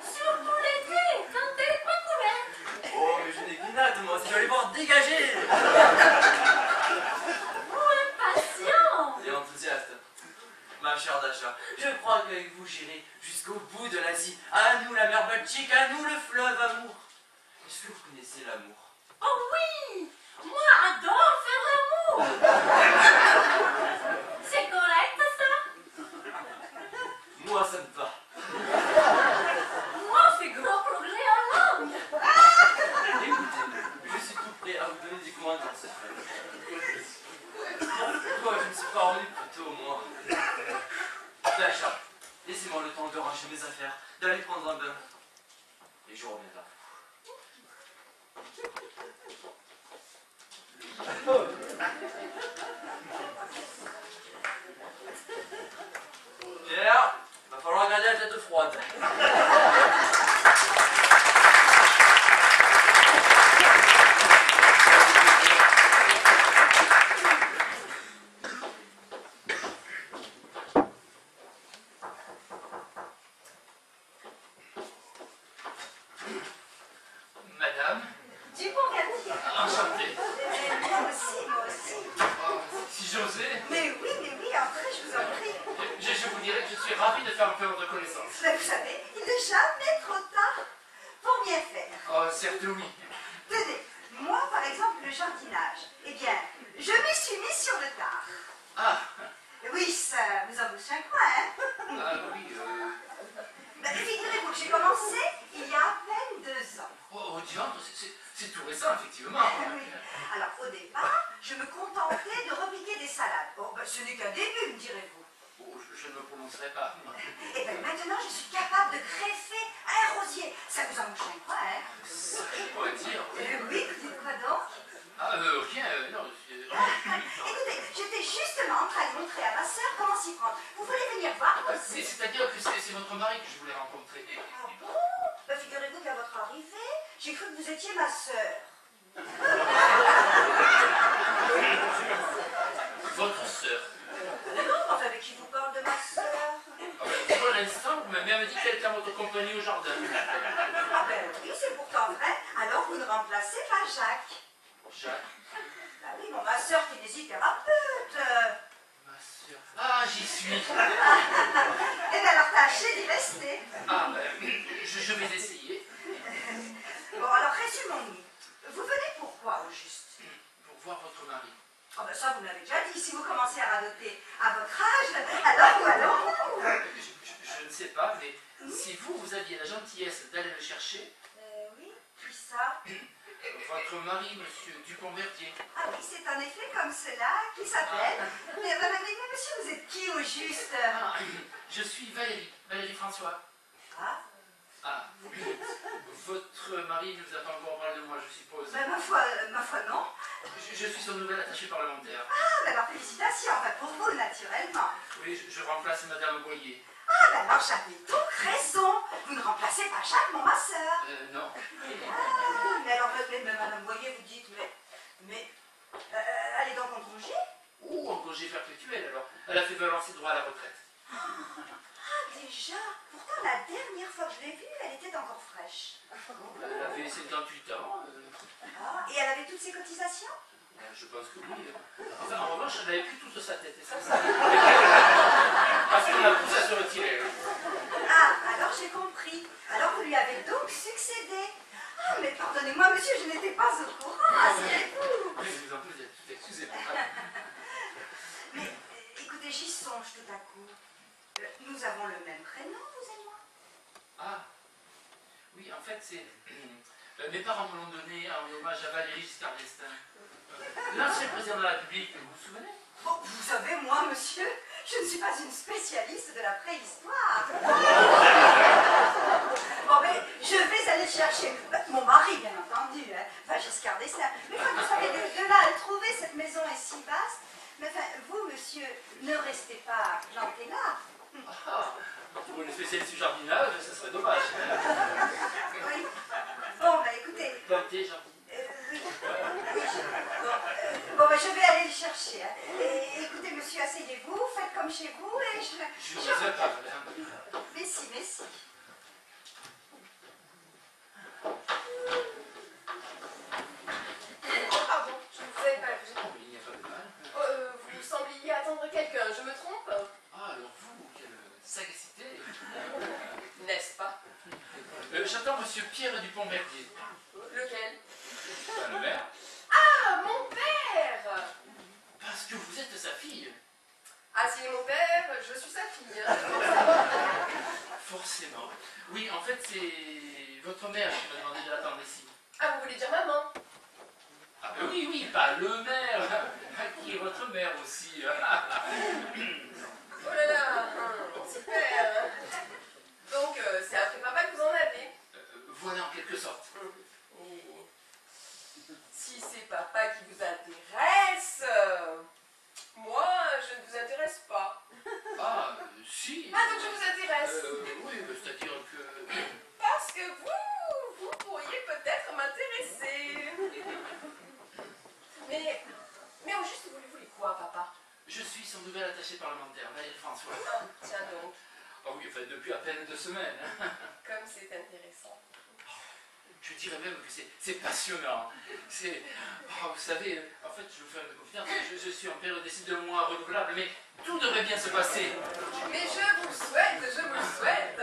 Surtout l'été, quand elle n'est pas couverte. Oh, mais je n'ai qu'une hâte, moi, si je vais les voir dégager. Ou impatient. Et enthousiaste. Ma chère Dacha, je crois qu'avec vous, j'irai jusqu'au bout de l'Asie. À nous, la mer Baltique, à nous, le fleuve amour. Est-ce que vous connaissez l'amour? Oh oui, moi adore faire l'amour. C'est correct ça? Moi, ça me va. Moi on fait gros progrès en langue. Écoutez, je suis tout prêt à vous donner des commandes dans cette fête. Pourquoi je ne suis pas revenu plus tôt, moi? Dacha, laissez-moi le temps de ranger mes affaires, d'aller prendre un bain. Et je reviens là. Pierre, va falloir garder la tête froide. José. Mais oui, entrez, je vous en prie. Je vous dirais que je suis ravi de faire un peu votre connaissance. Mais vous savez, il n'est jamais trop tard pour bien faire. Oh, certes oui. Tenez, moi par exemple, le jardinage. Eh bien, je m'y suis mis sur le tard. Ah, Oui, ça vous embouche un coin, hein? ah oui. Ben, figurez-vous que j'ai commencé il y a à peine 2 ans. Oh, diantre, c'est tout récent, effectivement. Oui. Alors, au départ, je me contentais de repiquer des salades. Bon, ben, ce n'est qu'un début, me direz-vous. Oh, je ne me prononcerai pas. Et bien maintenant, je suis capable de greffer un rosier. Ça vous embouche un coin, hein? Ça, je pourrais dire. Oui, dites quoi donc? Ah, rien, non. Écoutez, j'étais justement en train de montrer à ma sœur comment s'y prendre. Vous voulez venir voir aussi? C'est-à-dire que c'est votre mari que je voulais rencontrer. Ah bon? Ben, figurez-vous qu'à votre arrivée, j'ai cru que vous étiez ma sœur. Votre sœur. Non, enfin, avec qui vous parle de ma sœur? Pour l'instant, vous m'avez même dit qu'elle était à votre compagnie au jardin. Ah ben oui, c'est pourtant vrai. Alors vous ne remplacez pas Jacques. Jacques, Ah oui, bon, ma sœur kinésithérapeute. ma sœur. Ah, j'y suis. Eh bien alors tâchez d'y rester. Ah, ben, je vais essayer. Bon, alors résumons-nous. Vous venez pourquoi au juste? Pour voir votre mari. Oh ben ça, vous me l'avez déjà dit. Si vous commencez à radoter à votre âge, alors où allons-nous? Je ne sais pas, mais si vous aviez la gentillesse d'aller le chercher, Oui, puis ça. votre mari, monsieur Dupont-Verdier. Ah oui, c'est en effet comme cela qui s'appelle. Mais monsieur, vous êtes qui au juste? Ah, je suis Valérie François. Ah, Ah, votre mari ne vous a pas encore parlé de moi, je suppose. ben ma foi non. Je suis son nouvel attaché parlementaire. Ah, ben alors félicitations, enfin pour vous, naturellement. Oui, je remplace Madame Boyer. Ah, ben alors j'avais donc raison. Vous ne remplacez pas Jacques, mon ma sœur. Non. Ah, mais alors, mais Madame Boyer, vous dites, mais elle est donc en congé? Ou en congé perpétuel, alors. Elle a fait valoir ses droits à la retraite. Ah, déjà. Pourtant, la dernière fois que je l'ai vue, elle était encore fraîche. Elle avait 58 ans. Ah, et elle avait toutes ses cotisations? Je pense que oui. Enfin, en revanche, elle avait pris toute sa tête. Et ça. Parce qu'on a poussé à se retirer. Ah, alors j'ai compris. Alors vous lui avez donc succédé. Ah, mais pardonnez-moi, monsieur, je n'étais pas au courant. Asseyez-vous. Oui, vous en plus, excusez-moi. Mais écoutez, j'y songe tout à coup. Nous avons le même prénom, vous et moi. Ah, oui, en fait, c'est... Mes parents me l'ont donné en hommage à Valéry Giscard d'Estaing. L'ancien président de la République, vous vous souvenez? Bon, vous savez, moi, monsieur, je ne suis pas une spécialiste de la préhistoire. Bon, mais je vais aller chercher mon mari, bien entendu, hein, enfin, Giscard d'Estaing. Mais enfin, vous savez, de là à le trouver, cette maison est si vaste. Mais enfin, vous, monsieur, ne restez pas planté là. Ah, pour une spécialiste du jardinage, ce serait dommage. Oui. Bon, bah écoutez. Planter, jardin. Oui. Bon, ben, je vais aller le chercher. Hein. Et, écoutez, monsieur, asseyez-vous, faites comme chez vous et Je vous ai pas, madame. Merci. Oh, pardon, je ne vous avais pas vu. Oh, il n'y a pas de mal. Vous sembliez attendre quelqu'un, je me trompe? Ah, alors vous, quelle sagacité. N'est-ce pas? J'attends monsieur Pierre Dupont-Verdier. Lequel? Le maire. Ah, mon père! Parce que vous êtes sa fille. Ah, s'il est mon père, je suis sa fille. Forcément. Oui, en fait, c'est votre mère qui m'a demandé de l'attendre ici. Ah, vous voulez dire maman? Ah, oui, pas le maire, qui est votre mère aussi. Oh là là, super. Donc, c'est après papa que vous en avez. Voilà en quelque sorte. Et si c'est papa qui vous intéresse, moi, je ne vous intéresse pas. Ah, si. Ah, donc je vous intéresse. Oui, c'est-à-dire que... Parce que vous pourriez peut-être m'intéresser. Mais au juste, vous voulez quoi, papa? Je suis son nouvel attaché parlementaire, Valérie François. Ah, tiens donc, Oh oui, enfin, depuis à peine 2 semaines. comme c'est intéressant. Je dirais même que c'est passionnant. C'est... Oh, vous savez, enfin, fait, je vous fais confiance. Je suis en période d'essai de mois renouvelable, mais tout devrait bien se passer. Mais je vous le souhaite, je vous le souhaite.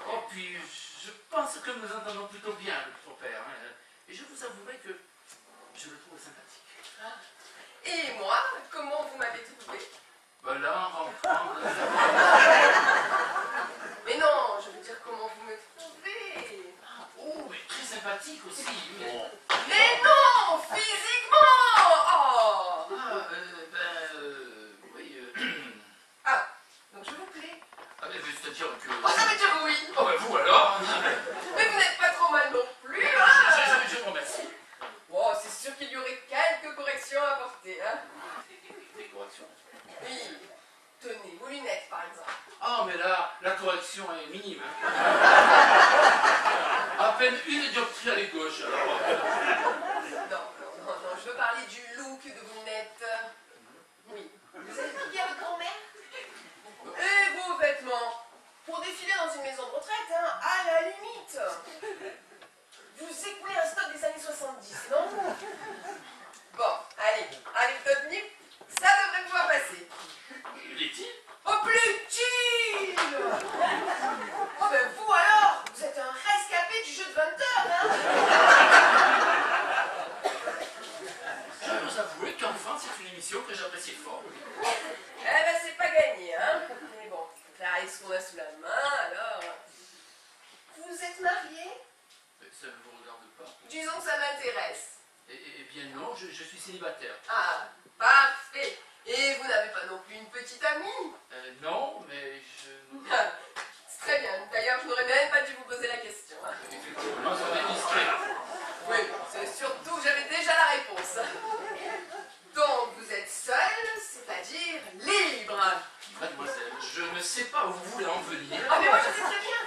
Oh, puis je pense que nous entendons plutôt bien notre père. Hein, et je vous avouerai que je le trouve sympathique. Et moi, comment vous m'avez trouvé? Ben là, en rentrant... Mais non, je veux dire comment vous me trouvez. Oh, mais très sympathique aussi. Mais... Mais non, physiquement. Oh. Ah, oui... Ah, donc je vous plais. Ah, mais c'est-à-dire que... Oh, ça veut dire oui. Oh, ben vous alors. Mais vous n'êtes pas trop mal non plus, hein. Je vous remercie. Oh, c'est sûr qu'il y aurait quelques corrections à apporter, hein. Des corrections. Oui. Tenez, vos lunettes, par exemple. Ah, mais là, la correction est minime. Hein. À peine une dioptrie à la gauche, alors. Non, je veux parler du look de vos lunettes. Oui. Vous avez piqué à votre grand-mère? Et vos vêtements? Pour défiler dans une maison de retraite, hein, à la limite. Vous écoulez un stock des années 70, non? Bon, allez, avec votre nip, ça devrait pouvoir passer. L'est-il? Oh, plaît-il? Oh, ben vous alors, vous êtes un rescapé du jeu de 20 heures, hein? Je dois vous avouer qu'enfin, c'est une émission que j'apprécie fort. Eh ben, c'est pas gagné, hein? Mais bon, faut faire avec ce qu'on a sous la main, alors. Vous êtes marié? Ça ne vous regarde pas. Disons que ça m'intéresse. Eh bien non, je suis célibataire. Ah, parfait. Et vous n'avez pas non plus une petite amie? Non, mais je... Ah, c'est très bien. D'ailleurs, je n'aurais même pas dû vous poser la question, hein. Effectivement, ça va être discret. Oui, c'est surtout que j'avais déjà la réponse. Donc, vous êtes seul, c'est-à-dire libre. Mademoiselle, je ne sais pas où vous voulez en venir. Ah, mais moi, je sais très bien.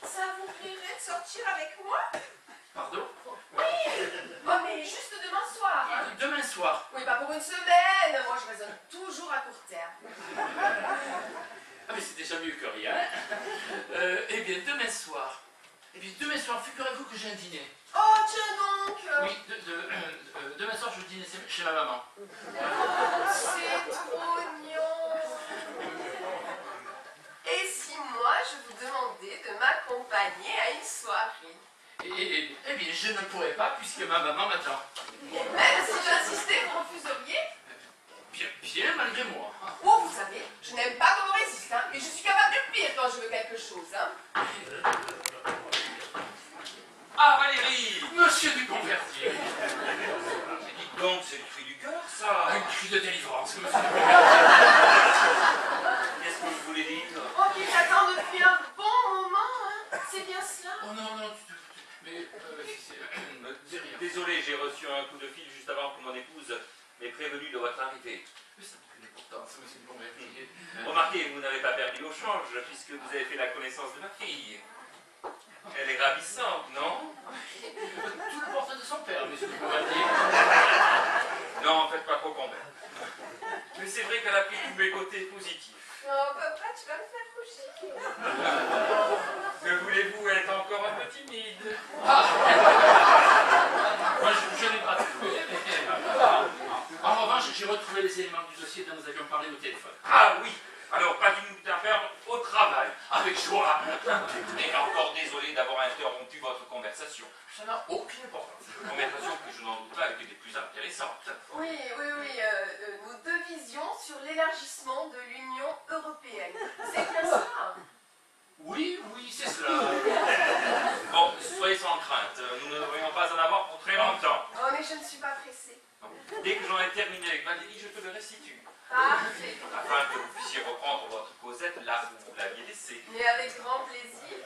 Ça vous plairait de sortir avec moi? Pardon? Oui. Oh, mais juste demain soir. Demain soir. Oui, pas pour une semaine. Moi, je raisonne toujours à court terme. Ah, mais c'est déjà mieux que rien. Eh bien, demain soir. Eh bien, demain soir, figurez-vous que j'ai un dîner. Oh, tiens donc. Oui, demain soir, je dîne chez ma maman. C'est trop mignon. Et si moi, je vous demandais de m'accompagner à une soirée? Eh bien, je ne pourrais pas puisque ma maman m'attend. Et même si j'insistais, vous refuseriez? Bien malgré moi. Oh, vous savez, je n'aime pas qu'on me résiste, hein, et je suis capable de pire quand je veux quelque chose, hein. Ah, Valérie! Monsieur du Convertier. Mais dites donc, c'est le cri du cœur, ça! Un cri de délivrance, monsieur du Convertier. Qu'est-ce que vous voulez dire? Oh, qui t'attend depuis un bon moment, hein. C'est bien cela? Oh non, mais c'est rien. Désolé, j'ai reçu un coup de fil juste avant que mon épouse m'ait prévenu de votre arrivée. Mais ça n'a aucune importance, monsieur du Convertier. Remarquez, vous n'avez pas perdu au change, puisque vous avez fait la connaissance de ma fille. Elle est ravissante, non? Tout le portrait de son père, monsieur du Convertier. Non, faites pas trop convaincre. Mais c'est vrai qu'elle a pris tous mes côtés positifs. Oh, papa, tu vas me faire rougir. Que voulez-vous, elle est encore un peu timide. Moi, je n'ai pas trouvé, mais... En revanche, j'ai retrouvé les éléments du dossier dont nous avions parlé au téléphone. Ah oui, alors pas d'une minute à perdre au travail. Avec joie. Et encore désolé d'avoir interrompu votre conversation. Ça n'a aucune importance. Conversation que je n'en doute pas était des plus intéressantes. Oui, nos deux visions sur l'élargissement de l'Union européenne. C'est bien ça? Oui, c'est cela. Bon, soyez sans crainte, nous ne devrions pas en avoir pour très longtemps. Oh, mais je ne suis pas pressée. Dès que j'en ai terminé avec Valérie, je te le restitue. Parfait. Afin que vous puissiez reprendre votre causette là où vous l'aviez laissée. Mais avec grand plaisir.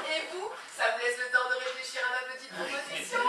Et vous, ça vous laisse le temps de réfléchir à ma petite proposition?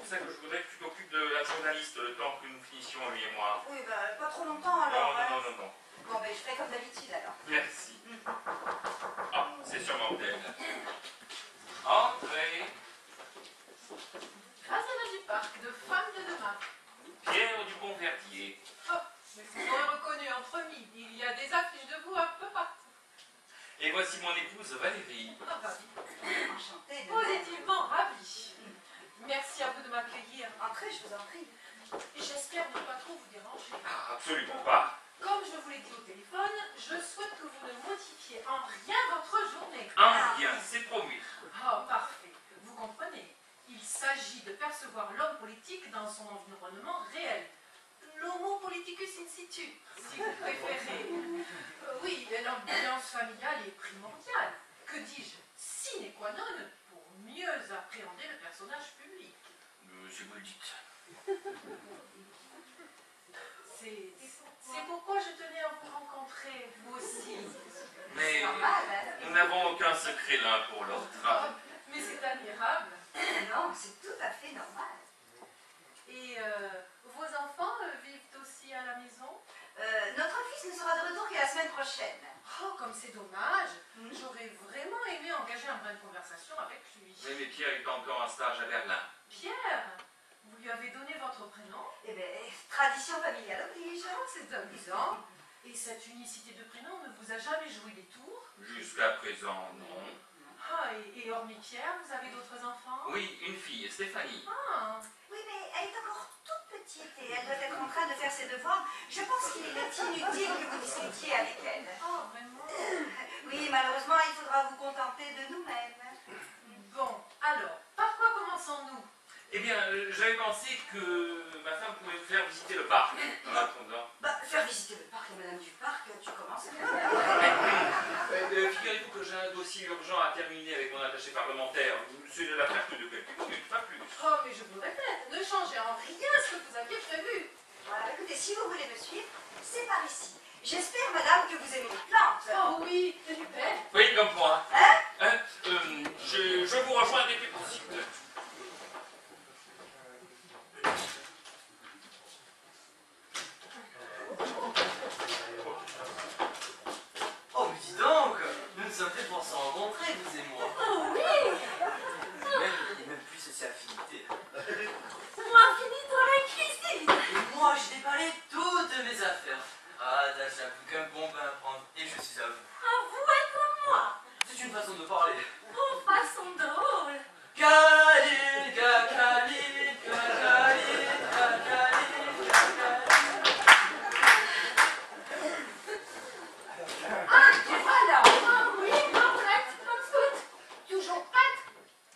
pour ça que je voudrais que tu t'occupes de la journaliste le temps que nous finissions, lui et moi. Oui, bah, pas trop longtemps Non, alors. non, hein. non, non, non. Bon, ben, je ferai comme d'habitude alors. Merci. Ah, c'est sûrement elle. Entrez. Grâce à la du parc de femmes de demain. Pierre Dupont-Verdier. Oh, mais vous m'aurez reconnu entre mille. Il y a des affiches de vous un peu partout. Et voici mon épouse Valérie. Ah, ravie. Enchantée de Positivement ravie. Merci à vous de m'accueillir. Entrez, je vous en prie. J'espère ne pas trop vous déranger. Ah, absolument pas. Comme je vous l'ai dit au téléphone, je souhaite que vous ne modifiez en rien votre journée. Un bien, c'est promu. Oh, parfait. Vous comprenez. Il s'agit de percevoir l'homme politique dans son environnement réel. L'homo politicus in situ, si vous préférez. Oui, l'ambiance familiale est primordiale. Que dis-je, sine qua non, pour mieux appréhender le personnage public. Si vous le dites. C'est pourquoi je tenais à vous rencontrer, vous aussi. Mais Normal, hein. nous n'avons aucun secret l'un pour l'autre. Oh, mais c'est admirable. Non, c'est tout à fait normal. Et vos enfants vivent aussi à la maison? Notre fils ne sera de retour que la semaine prochaine. Oh, comme c'est dommage. J'aurais vraiment aimé engager un brin de conversation avec lui. Oui, mais Pierre est encore en stage à Berlin. Pierre, vous lui avez donné votre prénom? Eh bien, tradition familiale oblige. Oh, c'est amusant. Et cette unicité de prénom ne vous a jamais joué des tours? Jusqu'à présent, non. Ah, et hormis Pierre, vous avez d'autres enfants? Oui, une fille, Stéphanie. Ah, Oui, mais elle est encore toute petite et elle doit être en train de faire ses devoirs. Je pense qu'il est inutile que vous discutiez avec elle. oh, vraiment? Oui, malheureusement, il faudra vous contenter de nous-mêmes. Bon, alors, par quoi commençons-nous? Eh bien, j'avais pensé que ma femme pouvait me faire visiter le parc en attendant. Bah, faire visiter le parc, la madame du parc, tu commences. Figurez-vous que j'ai un dossier urgent à terminer avec mon attaché parlementaire. C'est de l'affaire que de quelques minutes, pas plus. Oh, mais je vous répète, ne changez en rien ce que vous aviez prévu. Voilà, écoutez, si vous voulez me suivre, c'est par ici. J'espère, madame, que vous aimez les plantes. Oh oui, super. Oui, comme moi. Hein? Je vous rejoins dès que possible. Oh, mais dis donc, nous nous sommes fait pour se rencontrer, vous et moi. Oh oui. Et même plus ces affinités. Moi, fini dans la cuisine. Et moi, je déballais toutes mes affaires. Ah, Dasha, plus qu'un bon bain à prendre, et je suis à vous. À vous et comme moi. C'est une façon de parler. Oh, façon drôle. Khalid, Khalid, Khalid, Khalid, Khalid. Ah, tu voilà. Ah oui, prête, toute. Toujours prête?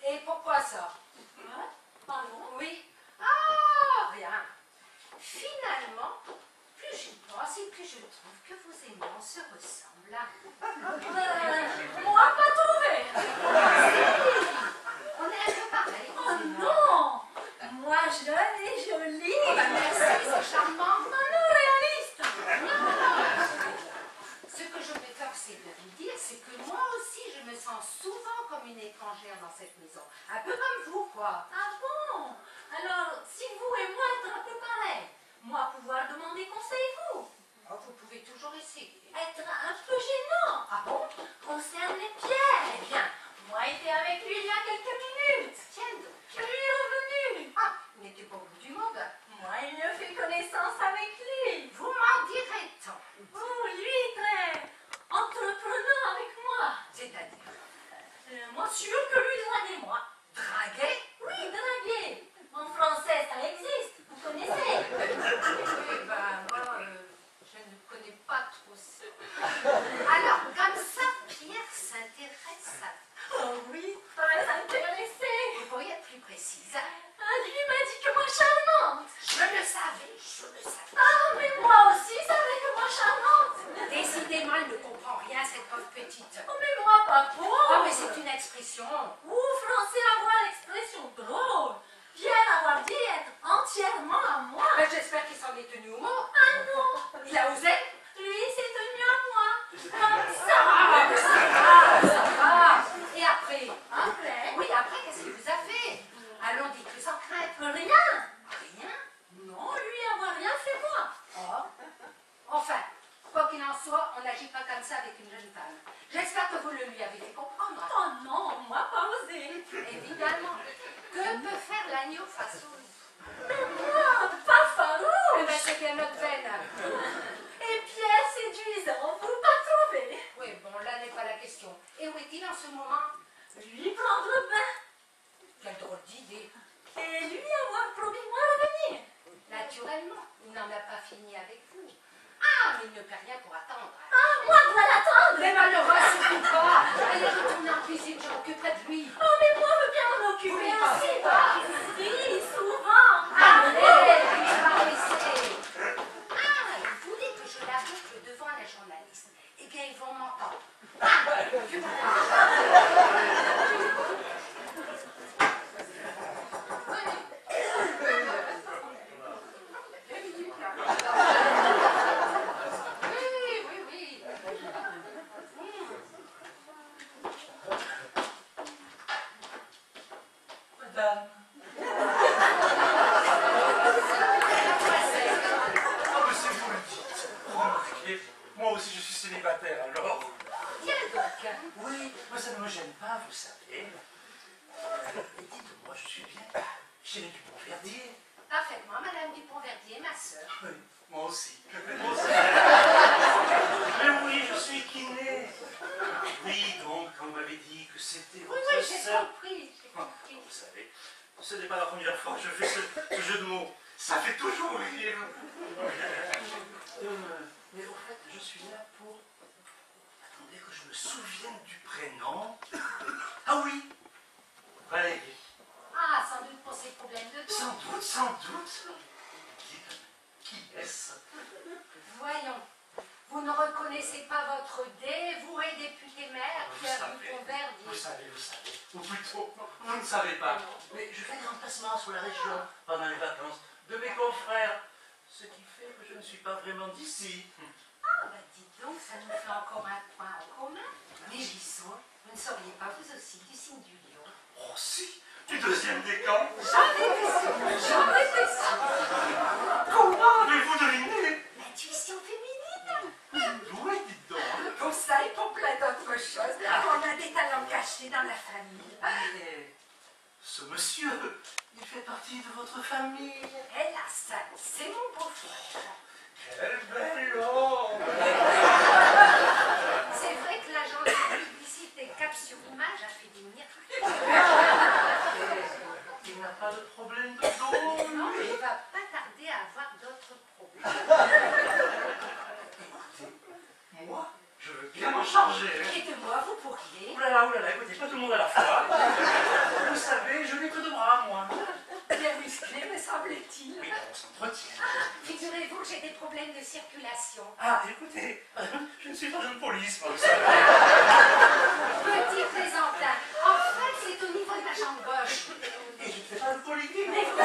Et pourquoi ça? Hein? Pardon? Oui. Ah, rien. Finalement, plus j'y pense et plus je trouve que vos aimants se ressemblent. Moi, pas trouvé. On est un peu pareil. Oh non. Moi, jeune et jolie. Oh, bah merci, c'est charmant. Non, réaliste. Ce que je m'efforce de vous dire, c'est que moi aussi, je me sens souvent comme une étrangère dans cette maison. Un peu comme vous, quoi. Ah bon? Alors, si vous et moi êtes un peu pareils, moi pouvoir demander conseil vous? Oh, vous pouvez toujours essayer. Être un peu gênant. Ah bon? Concerne les pierres. Eh bien, Moi, j'étais avec lui il y a quelques minutes. tiens donc. Je lui ai revenu. Ah, il n'était pas au bout du monde. Moi, il ne fait connaissance avec on n'agit pas comme ça avec une jeune femme. J'espère que vous le lui avez fait comprendre. Oh non, moi pas osé. Évidemment. Que peut faire l'agneau face au loup? Mais moi, pas Eh farouche. bien, c'est bien notre veine. Et Pierre séduisant, vous pas trouvé. Oui, bon, là n'est pas la question. Et où est-il en ce moment? Lui prendre bain. Quelle drôle d'idée. Et lui avoir promis moi revenir. Naturellement, il n'en a pas fini avec vous. Ah, mais il ne perd rien pour attendre. Ah, moi dois l'attendre. Mais malheureux, surtout pas. Allez, retournez en cuisine, je m'occuperai de lui. Oh, mais moi veux bien m'en occuper Oui, aussi. pas. Si, souvent. Allez, il va laisser. Ah, vous voulez que je la boucle devant la journaliste? Eh bien, ils vont m'entendre. Oui, oui, oui. Madame. Ah, mais c'est vous le dites. Remarquez, moi aussi je suis célibataire, alors. Tiens donc. Oui, moi ça ne me gêne pas, vous savez. Et dites-moi, je suis bien chez les Dupont-Verdier. Parfaitement, Madame Dupont-Verdier, ma sœur. Oui, moi aussi. Moi aussi. Mais oui, je suis kiné. Oui, donc, on m'avait dit que c'était Oui, votre oui, j'ai sœur. compris. J'ai compris. Vous savez, ce n'est pas la première fois que je fais ce jeu de mots. Ça fait toujours rire. Mais au fait, je suis là pour... Attendez que je me souvienne du prénom. Ah oui, Valérie. Ah, sans doute pour ses problèmes de dos. Sans doute, sans doute. Qui est-ce? Voyons, vous ne reconnaissez pas votre dévoué député maire, Vous Pierre savez, Dupont-Verdier. vous savez. Ou plutôt, vous ne savez pas. Mais je fais des remplacements sur la région pendant les vacances de mes confrères. Ce qui fait que je ne suis pas vraiment d'ici. Ah, bah dites donc, ça nous fait encore un point en commun. Les Gissons, vous ne seriez pas vous aussi du signe du lion? Oh si, du deuxième décan. J'en étais sûre. Comment avez-vous deviné? L'intuition féminine. Oui, dites donc. Pour ça et pour plein d'autres choses, on a des talents cachés dans la famille. Et ce monsieur, il fait partie de votre famille. Hélas, c'est mon beau-frère. Quel bel homme. C'est vrai que l'agence de publicité Cap sur Image a fait des miracles. Il n'a pas de problème de dos. Non, il ne va pas tarder à avoir d'autres problèmes. Moi, je veux bien m'en charger. Et de moi, vous pourriez. Oulala, écoutez, pas tout le monde à la fois. Vous savez, je n'ai que deux bras, moi. Bien musclé, me semble-t-il. Oui, on s'entretient. Figurez-vous que j'ai des problèmes de circulation. Ah, écoutez, je ne suis pas de police, moi, vous savez. Petit plaisantin. En fait, c'est au niveau de ma jambe gauche. Et je ne fais pas de politique. Mais vous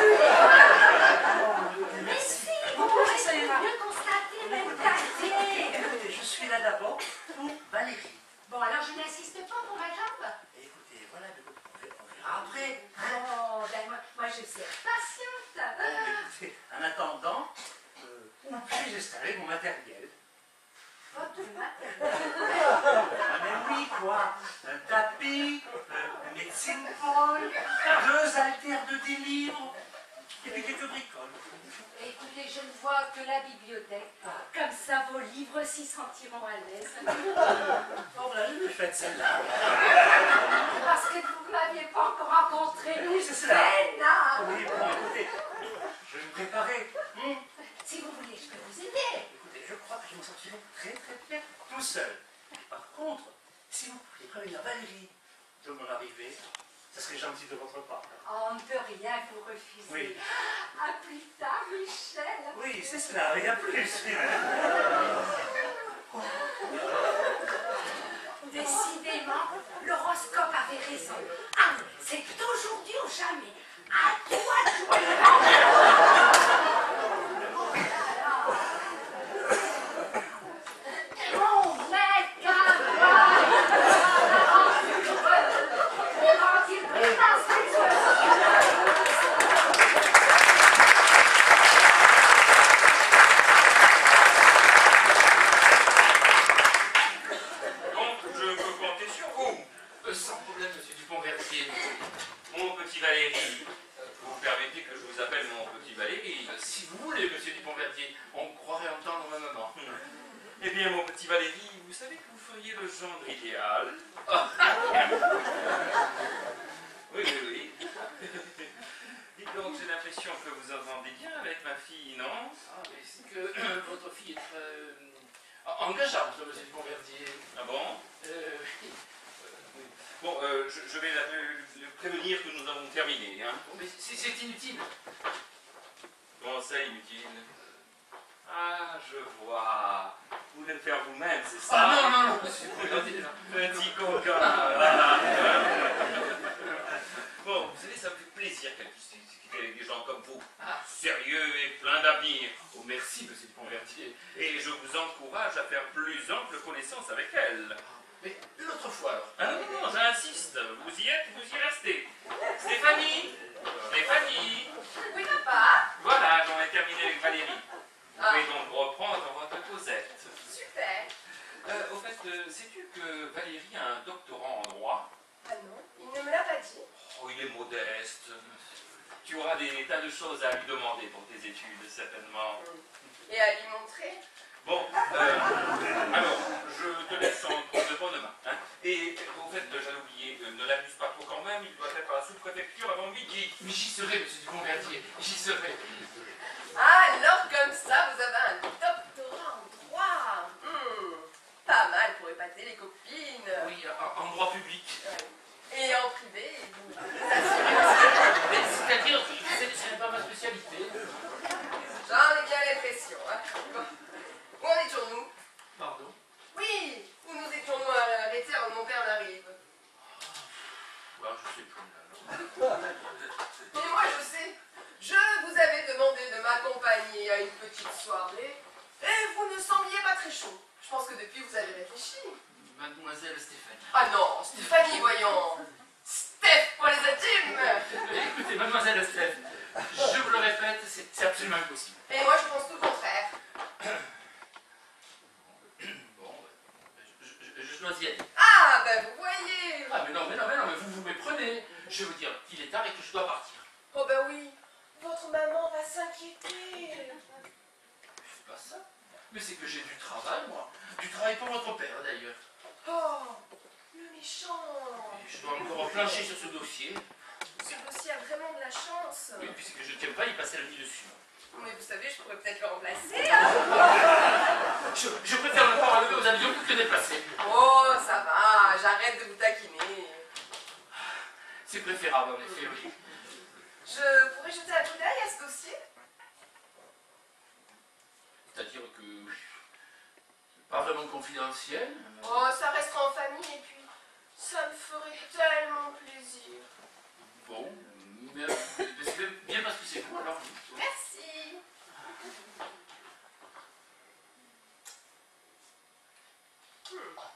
Mais si, vous pouvez ça ira. mieux constater, même tarder. Écoutez, je suis là d'abord pour Valérie. Bon, alors je n'insiste pas pour ma jambe. Écoutez, voilà, on verra après. Oh, ben moi je suis patiente. Écoutez, en attendant, où puis-je installer mon matériel? Votre matériel. Ah, mais oui, quoi. Un tapis, un médecine pôle, 2 haltères de 10 livres, et puis quelques bricoles. Écoutez, je ne vois que la bibliothèque. Comme ça, vos livres s'y sentiront à l'aise. Oh, voilà, je l'ai faite celle-là. Parce que vous ne m'aviez pas encore rencontré. Oui, c'est cela. Peinard. Oui, bon, écoutez, je vais me préparer. Si vous voulez, je peux vous aider. Écoutez, je crois que je m'en sortirai très bien tout seul. Par contre, si vous pouviez prévenir Valérie de mon arrivée, ça serait gentil de votre part. On ne peut rien vous refuser. Oui. À plus tard, Michel. Oui, c'est cela, il y a plus. Décidément, l'horoscope avait raison. Ah, c'est aujourd'hui ou jamais. À toi de jouer le Mon mec à moi. Quand il prépare ses bien, mon petit Valérie, vous savez que vous feriez le gendre idéal. Oui, oui, oui. Dites donc, j'ai l'impression que vous entendez bien avec ma fille, non? Ah, mais c'est que votre fille est très engageante, monsieur Duponverdier. Ah bon? Oui. Bon, je vais le prévenir que nous avons terminé, hein. Bon, mais c'est inutile. Comment ça, inutile? Ah, je vois. Vous voulez le faire vous-même, c'est ça? Ah non, non, non, monsieur Duponverdier. Petit coquin. Bon, vous savez, ça me fait plaisir qu'elle puisse discuter avec des gens comme vous. Ah. Sérieux et plein d'avenir. Oh, merci, monsieur Duponverdier. Et je vous encourage à faire plus ample connaissance avec elle. Mais l'autre fois, alors. Ah non, non, non, j'insiste. Vous y êtes, vous y restez. Stéphanie! Stéphanie! Oui, papa. Voilà, j'en ai terminé avec Valérie. Vous Ah. pouvez donc reprendre votre causette. Super. Au fait, sais-tu que Valérie a un doctorat en droit? Ah non, il ne me l'a pas dit. Oh, il est modeste. Tu auras des tas de choses à lui demander pour tes études, certainement. Et à lui montrer. Bon, alors, je te laisse entre de bonnes mains. Hein. Et au fait, j'allais oublier, ne l'abuse pas trop quand même, il doit être à la sous-préfecture avant midi. Mais j'y serai, monsieur Duponverdier. J'y serai. Alors, comme ça, vous avez un doctorat en droit. Pas mal pour épater les copines. Oui, en droit public. Et en privé, vous Mais c'est-à-dire, ce n'est pas ma spécialité. J'en ai bien l'impression. Hein. Bon. Où en étions-nous? Pardon. Oui, où nous étions-nous arrêtés avant que mon père n'arrive? Alors, je sais plus. Mais moi, je sais. Je vous avais demandé de m'accompagner à une petite soirée et vous ne sembliez pas très chaud. Je pense que depuis, vous avez réfléchi. Mademoiselle Stéphanie. Ah non, Stéphanie, voyons. Steph pour les intimes. Écoutez, mademoiselle Steph, je vous le répète, c'est absolument impossible. Et moi, je pense tout le contraire. Bon, je dois y aller. Ah, ben vous voyez. Ah, mais non, mais vous vous méprenez. Je veux dire qu'il est tard et que je dois partir. Oh ben oui, votre maman va s'inquiéter. C'est pas ça. Mais c'est que j'ai du travail, moi. Du travail pour votre père, d'ailleurs. Oh, le méchant. Et je dois encore plancher sur ce dossier. Ce dossier a vraiment de la chance. Oui, puisque je ne tiens pas à y passer la nuit dessus. Mais vous savez, je pourrais peut-être le remplacer. Hein. Je préfère ne pas relever aux avions que de déplacer. Oh, ça va, j'arrête de vous taquiner. C'est préférable, en effet, oui. Je pourrais jeter un coup d'œil à ce dossier? C'est-à-dire que... pas vraiment confidentiel. Oh, ça restera en famille et puis ça me ferait tellement plaisir. Bon, mais c'est bien parce que c'est vous, alors. Merci.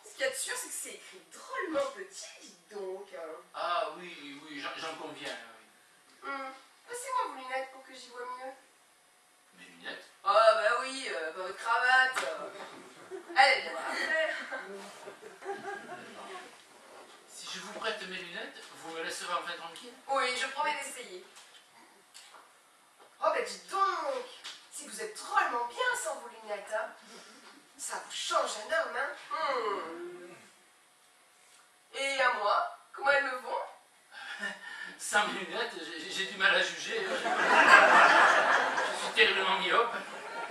Ce qu'il y a de sûr, c'est que c'est écrit drôlement petit, dites donc. Ah oui, j'en conviens. Oui. Passez-moi vos lunettes pour que j'y vois mieux. Mes lunettes? Ah bah oui, votre cravate. Elle viendra après. Si je vous prête mes lunettes, vous me laisserez enfin tranquille? Oui, je promets d'essayer. Oh bah dites donc, si vous êtes drôlement bien sans vos lunettes, hein. Ça vous change un homme, hein. Et à moi, comment elles me vont? Sans mes lunettes, j'ai du mal à juger. Je suis terriblement myope.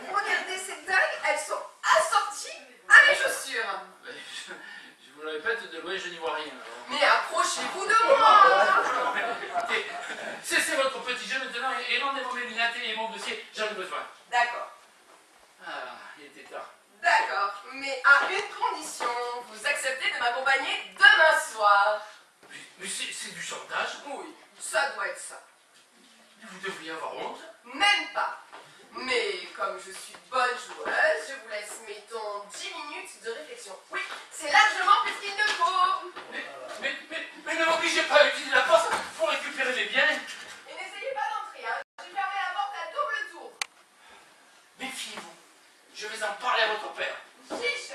Regardez ces dingues, elles sont assorties à mes chaussures. Je vous le répète, de loin, je n'y vois rien. Mais approchez-vous de moi. Écoutez, cessez votre petit jeu maintenant et rendez-moi mes lunettes et mon dossier, j'en ai besoin. D'accord, Ah, il était tard. d'accord, mais à une condition, vous acceptez de m'accompagner demain soir. Mais c'est du chantage? Oui, ça doit être ça. Mais vous devriez avoir honte. Même pas. Mais comme je suis bonne joueuse, je vous laisse, mettons, 10 minutes de réflexion. Oui, c'est largement plus qu'il ne faut. Mais ne m'obligez pas à utiliser la force pour récupérer les biens. Et n'essayez pas d'entrer, hein. J'ai fermé la porte à double tour. Méfiez-vous. Je vais en parler à votre père. Chiche.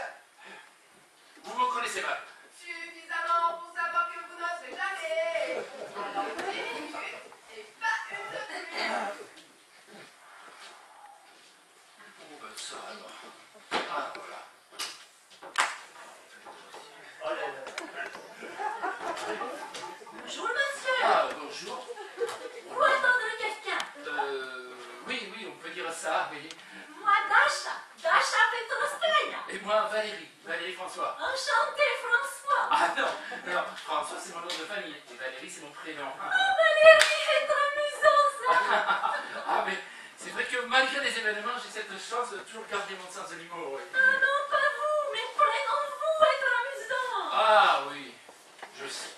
Vous me connaissez mal. Suffisamment pour savoir que vous n'oserez jamais. Alors 10 minutes et pas une de plus. Oh, ben, ça alors. Ah, voilà. Bonjour, monsieur. Ah, bonjour. Vous attendrez quelqu'un? Oui, on peut dire ça, oui. Moi, Dasha Petrostrania. Et moi, Valérie François. Enchanté, François. Ah non, François c'est mon nom de famille, et Valérie c'est mon prénom. Oh, Valérie, c'est trop amusant, ça. Ah mais c'est vrai que malgré les événements, j'ai cette chance de toujours garder mon sens de l'humour. Oui. Ah non, pas vous, mais prénom-vous être amusant. Ah oui, je sais.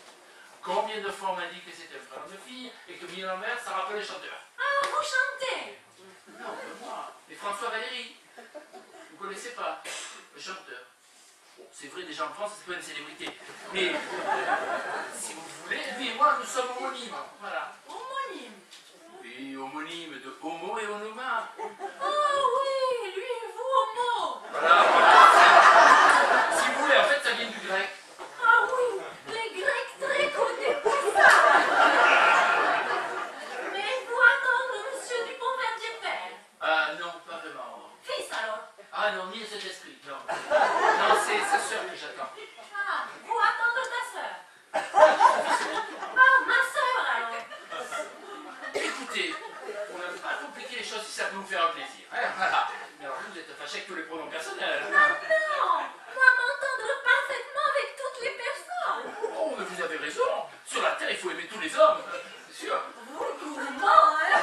Combien de fois on m'a dit que c'était un prénom de fille et que Mieux-en-Mer, ça rappelle les chanteurs. Ah, vous chantez. Non, pas moi. Mais François Valéry. Vous connaissez pas le chanteur. Bon, c'est vrai, déjà en France, c'est pas une célébrité. Mais si vous voulez, lui et moi, nous sommes homonymes. Voilà. Homonyme. Oui, homonyme de homo et onoma. Oh oui, lui et vous, homo. Voilà. Si vous voulez, en fait, ça vient du grec. Ah oui, les Grecs très connus pour ça. Mais vous attendre monsieur Dupont-Verdier père. Ah non, pas vraiment. Fils alors. Ah non, ni cet esprit, non. Non, c'est sa sœur que j'attends. Ah, vous attendre ta sœur. Ah, ma sœur alors. Écoutez, on n'a pas compliqué les choses si ça peut vous faire un plaisir. Hein, voilà. Mais alors vous êtes fâché avec tous les pronoms personnels. Non, moi m'entendre parfaitement avec toutes les personnes. Oh, mais vous avez raison. Sur la terre, il faut aimer tous les hommes. C'est sûr. Vous, gourmand, hein.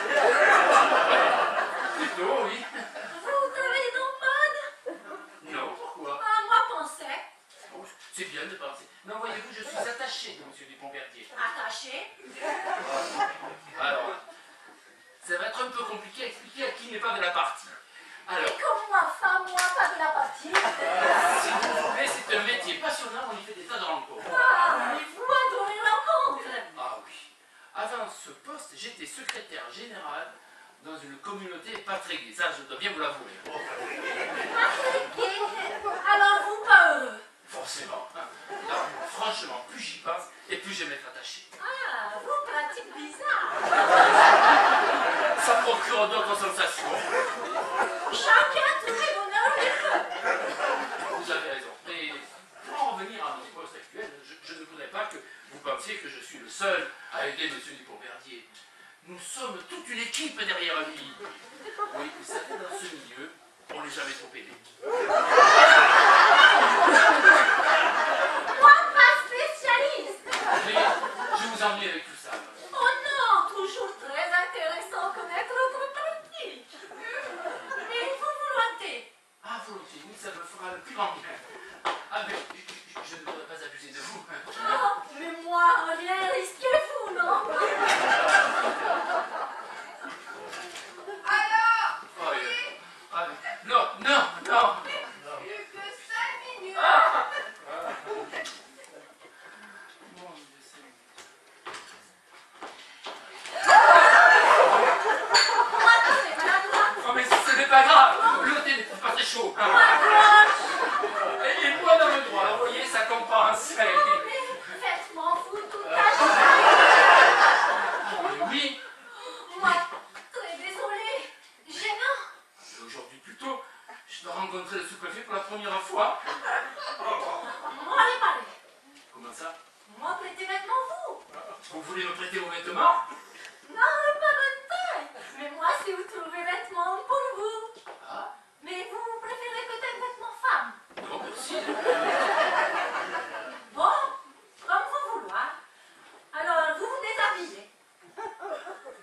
Plutôt, oui. Vous travaillez dans mode. Non, pourquoi? Ah, moi pensais. Oh, c'est bien de penser. Non, voyez-vous, je suis attaché de M. Dupont-Verdier. Attaché. Alors, ça va être un peu compliqué à expliquer à qui n'est pas de la partie. Alors, Et comme moi, femme, moi, pas de la partie. si vous voulez, c'est un métier passionnant, on y fait des tas de rencontres. Ah, mais vous adorez rencontre. Ah oui. Avant ce poste, j'étais secrétaire général dans une communauté pas très gaie. Ça, je dois bien vous l'avouer. Intrigué. Alors vous pas heureux. Forcément. Hein. Alors, franchement, plus j'y pense, et plus j'aime être attaché. Ah, vous pratiques bizarre. Ça procure d'autres sensations. Chacun trouve bonheur des feux. Vous avez raison. Mais pour en revenir à mon poste actuel, je ne voudrais pas que vous pensiez que je suis le seul à aider M. Dupont-Verdier. Nous sommes toute une équipe derrière lui. Oui, vous savez, dans ce milieu, on n'est jamais trop aidé. Moi, pas spécialiste. Mais je vous ennuie avec tout ça. Oh non, toujours très intéressant connaître votre pratique. Mais vous vous ratez. Ah, volontiers, oui, ça me fera le plus grand bien. Ah, mais je ne voudrais pas abuser de vous. Oh, mais moi, rien risquez-vous, non? Alors, Oh, ah, non, non, non. plus que 5 minutes. Mon Dieu, c'est... Moi, c'est maladroit. Oh, mais ce n'est pas grave. Le thé n'est pas très chaud. Et moi dans le droit, vous voyez, ça compense. Mais faites-moi foutre toute la journée. Mais oui, Moi, très désolée. Gênant. aujourd'hui plutôt, je dois rencontrer le sous-préfet pour la première fois. Moi, les parler. Comment ça? Moi, prêtez vêtements, vous. Vous voulez me prêter vos vêtements? Non, pas bonne taille. Mais moi, si vous trouvez vêtements pour vous. Ah, Mais vous préférez peut-être vêtements femmes. non, merci. Bon, comme vous vouloir. Alors, vous vous déshabillez.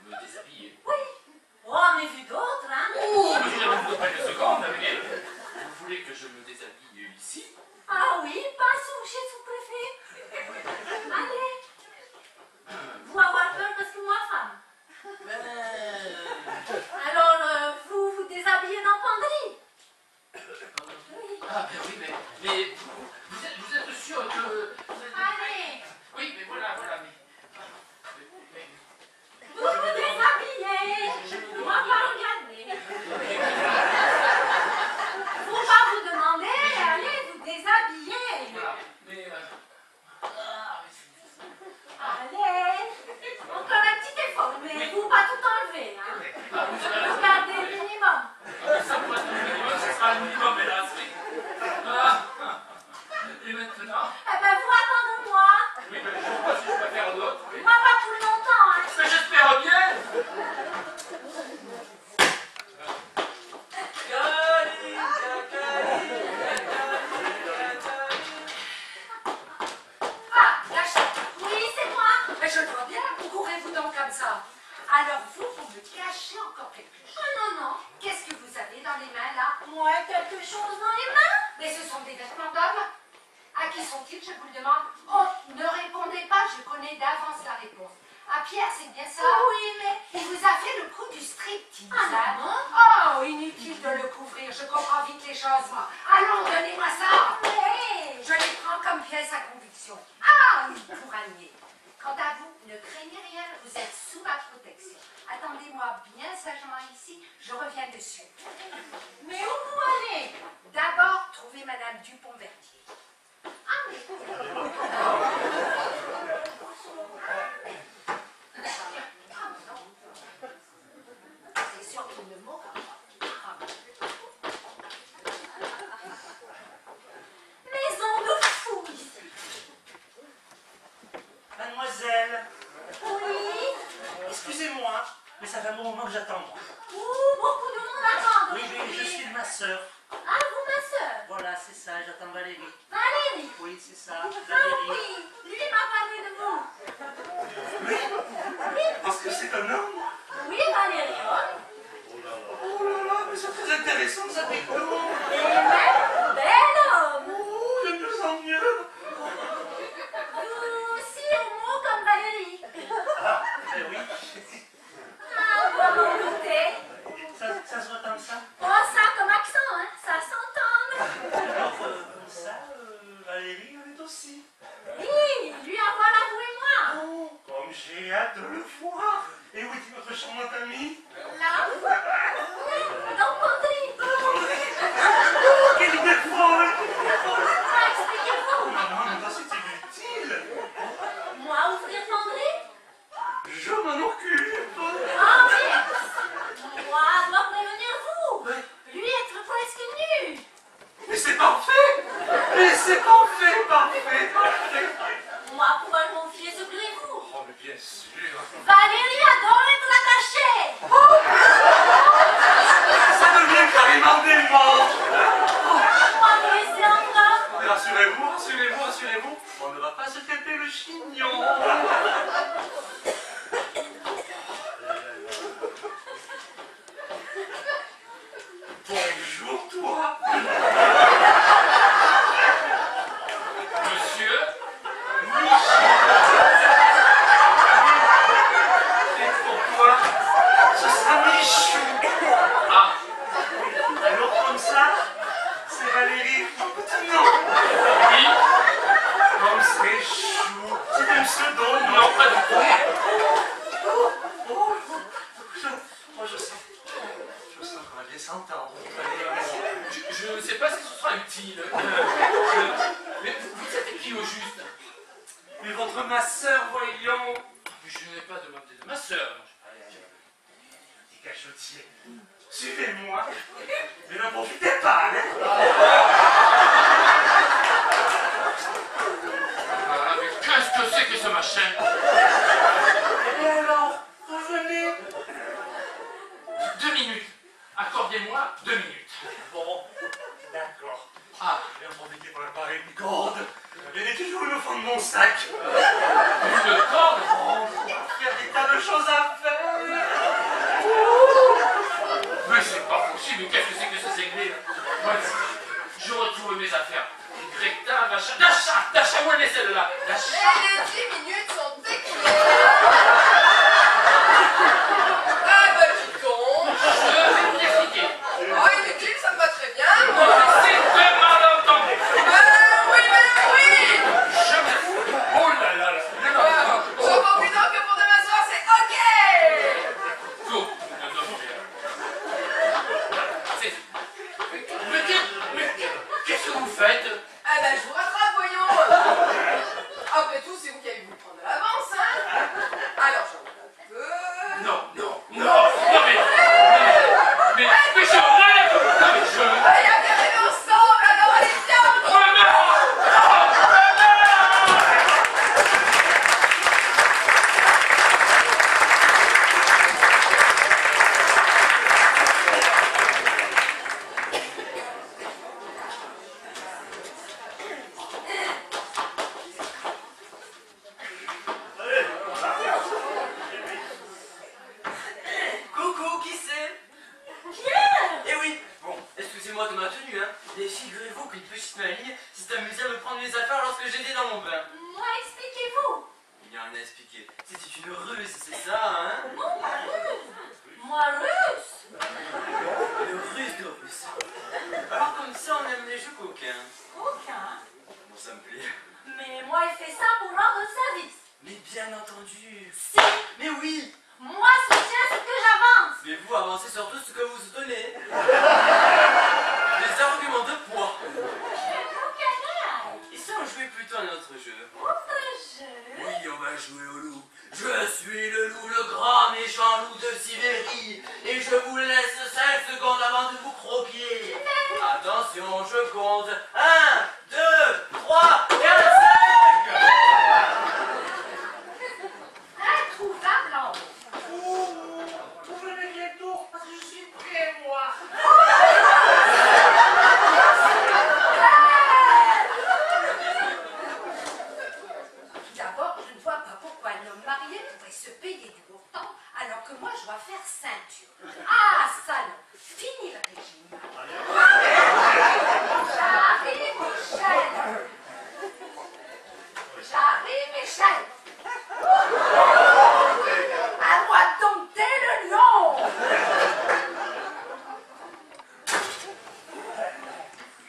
Me déshabiller. Oui. Oh, on est vu d'autres, hein. Oh, mais je ne vous pas une seconde, mais vous voulez que je me déshabille ici? Ah oui, pas chez sous-préfet. Allez. Vous avoir peur parce que moi, femme. Alors, vous un minimum hélasserie. Ah. Et maintenant? Eh ben, vous attendez-moi. Oui, mais je sais pas si je peux faire d'autres. Oui. Moi, pas pour longtemps, hein. Mais j'espère bien. Ah, la chatte. Oui, c'est moi. Mais je le vois bien, où courez-vous donc comme ça? Alors vous me cachez encore quelque chose. Oh non, non. Qu'est-ce que vous avez dans les mains là? Moi, quelque chose dans les mains. Mais ce sont des vêtements d'homme. À qui sont-ils, je vous le demande? Oh, ne répondez pas, je connais d'avance la réponse. À Pierre, c'est bien ça? Oui, mais... Il vous a fait le coup du striptease. Ah hein? non. Oh, inutile de le couvrir, je comprends vite les choses, moi. Allons, donnez-moi ça. Mais... Je les prends comme pièce à conviction. Ah, il pourra nier. Quant à vous, ne craignez rien, vous êtes sous ma protection. Attendez-moi bien sagement ici, je reviens dessus. Mais où vous allez? D'abord, trouvez Madame Dupont-Verdier. Ah, mais... C'est sûr qu'il ne mourra pas. Maison de fou ici. Mademoiselle, Oui. excusez-moi, mais ça fait un bon moment que j'attends, moi. Ouh, beaucoup de monde attend. Oui, je suis ma sœur. Ah, vous, ma sœur. Voilà, c'est ça, j'attends Valérie. Valérie. Oui, c'est ça, Ah Valérie. oui, lui m'a parlé de vous. Est-ce que c'est un homme? Oui, Valérie. Oh là là, mais c'est très intéressant, ça découvre. Et même, bel homme. Oh, de mieux en mieux. Vous aussi, au mot comme Valérie. Ah, ben oui. Ah, vous m'en doutez. Ça se voit comme ça? Oh, ça comme accent, hein, ça s'entend. Alors, comme ça, Valérie, elle est aussi. Oui, lui avoir avoué moi. Oh, comme j'ai hâte de le voir. Et où est votre charmante amie? Là, donc, Audrey. Oh, quelle idée folle! Ah, expliquez-vous. Non, mais ça c'est inutile. Moi, ouvrir Landry? Je m'en occupe. Ah oui. Moi, dois prévenir vous. Lui être presque nu. Mais c'est parfait! Mais c'est parfait, parfait, parfait! Moi, pouvoir confier ce que vous. Oh, mais bien sûr! Valérie adore être attachée. Ça devient carrément dément! Moi, me laisser entendre. Mais rassurez-vous, rassurez-vous, rassurez-vous, on ne va pas se taper le chignon! Bonjour, toi! Monsieur? Et pour toi, ce sera Michou! Ah, Alors comme ça, c'est Valérie, mon petit nom! oui? Comme c'est chou! C'est un pseudo, non? Non, pas du tout. Je sens qu'on va bien s'entendre. Je ne sais pas si ce sera utile. Mais vous êtes qui au juste? Mais votre ma sœur, voyons. Je n'ai pas demandé de ma sœur. Petit cachotier, suivez-moi. Mais n'en profitez pas, hein. Ah, mais qu'est-ce que c'est que ce machin? Et alors, vous venez? 2 minutes. Accordez-moi 2 minutes. Bon, d'accord. Ah, Je vais en profiter pour préparer une corde. Elle est toujours au fond de mon sac. une corde? Il y a des tas de choses à faire. Mais c'est pas possible. Mais qu'est-ce que c'est que ce cinglé? Je retrouve mes affaires. Greta, Dacha, où elle est celle-là? Dacha. Et les 10 minutes sont écoulées. Ah bah dis donc. Je vais vous expliquer. Oh, inutile, ça me va très bien. C'est de malentendu. Oui, mais oui. Je me fous. Oh là là là. J'entends plus tard que pour demain soir, c'est OK. Go. Mais qu'est-ce que vous faites? Ah bah je vous rattrape, voyons. Après tout, c'est vous qui allez vous prendre de l'avance, hein. occupez-moi de ma tenue, hein. Et figurez-vous qu'une petite maligne s'est amusée à me prendre mes affaires lorsque j'étais dans mon bain. Moi, expliquez-vous. Il y a rien à expliquer. C'était une ruse, c'est ça, hein? Non, pas russe. Moi, russe. Le russe de russe. Alors comme ça, on aime les jeux coquins. Aucun. Bon, ça me plaît. Mais moi, il fait ça pour rendre service. Mais bien entendu. Si. Mais oui. Moi, soutiens ce que j'avance. Mais vous avancez surtout ce que vous soutenez. Des arguments de poids. Et si on jouait plutôt à notre jeu? Autre jeu. Oui, on va jouer au loup. Je suis le loup, le grand méchant loup de Sibérie. Et je vous laisse 5 secondes avant de vous croquer. Attention, je compte. 1, 2, 3, 4, 5. Introuvable en haut. Ouvrez les tours parce que je suis prêt, moi. D'abord, je ne vois pas pourquoi un homme marié pourrait se payer du lourd temps alors que moi je dois faire ceinture. Ah, salaud! Fini le régime. J'arrive, Michel. J'arrive, Michel. À moi de dompter le lion.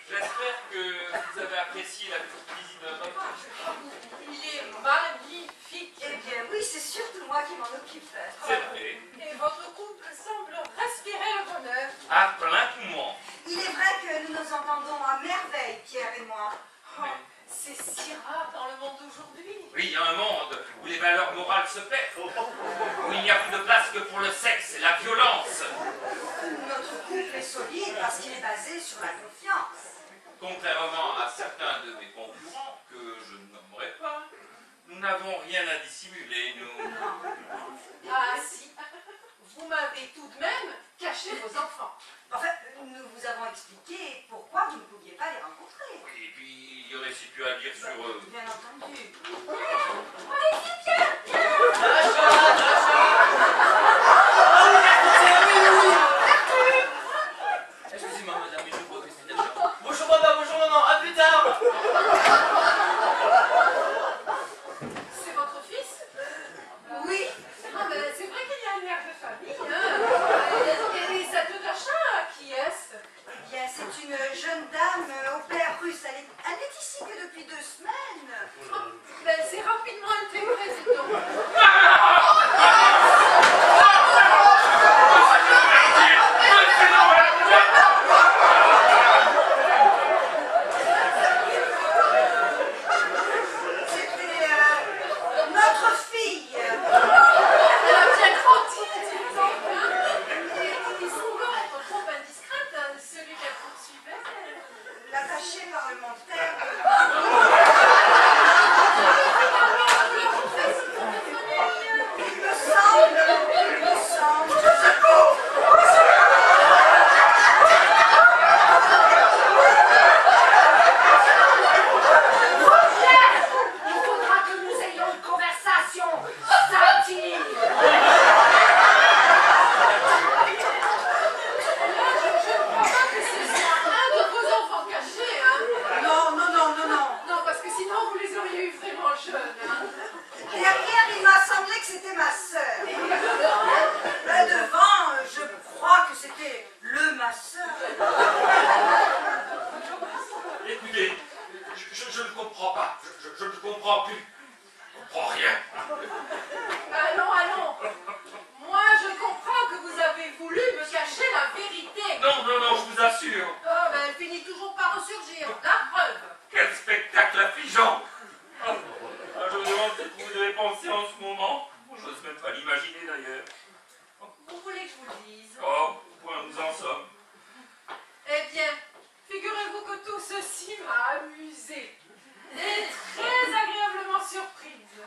J'espère que vous avez apprécié la petite visite de notre Il est magnifique. Eh bien, oui, c'est surtout moi qui m'en occupe. C'est vrai. Et votre couple semble respirer le bonheur. À plein poumon. Il est vrai que nous nous entendons à merveille, Pierre et moi. Oh, c'est si rare dans le monde d'aujourd'hui. Oui, il y a un monde où les valeurs morales se perdent. Où il n'y a plus de place que pour le sexe et la violence. Notre couple est solide parce qu'il est basé sur la confiance. Contrairement à certains de mes concurrents, que je ne nommerai pas, nous n'avons rien à dissimuler, nous. Ah si, vous m'avez tout de même caché vos enfants. Enfin, nous vous avons expliqué pourquoi vous ne pouviez pas les rencontrer. Oui, et puis il y aurait si peu à dire sur eux. Bien entendu. Excusez-moi, madame, mais je crois que c'est déjà. Bonjour, maman, à plus tard. C'est votre fils? Oui, Ah ben c'est vrai qu'il y a un air de famille, hein. Et cette Dasha, qui est-ce? eh bien, c'est une jeune dame au père russe. Elle est ici que depuis 2 semaines. Ben c'est rapidement intégré, c'est donc. C'était notre fille. Elle a bien grandi, dis donc, hein. Et son corps être trop indiscrète, celui qu'elle poursuivait. L'attaché parlementaire. Il me semble. Il faudra que nous ayons une conversation intime. Je ne crois pas que ce soit un de vos enfants cachés, hein. Non. Non, parce que sinon vous les auriez eu vraiment jeunes, hein. Derrière, il m'a semblé que c'était ma sœur. Là devant, je crois que c'était ma sœur. Écoutez, je ne comprends pas. Je ne comprends plus. Je ne comprends rien. Allons. Moi, je comprends que vous avez voulu me cacher la vérité. Non, je vous assure. Oh, ben elle finit toujours par ressurgir. La preuve. Quel spectacle affligeant. Je me demande ce que vous devez penser en ce moment. Je n'ose même pas l'imaginer d'ailleurs. Vous voulez que je vous le dise? Oh, point nous en sommes. Eh bien, figurez-vous que tout ceci m'a amusé et très agréablement surprise.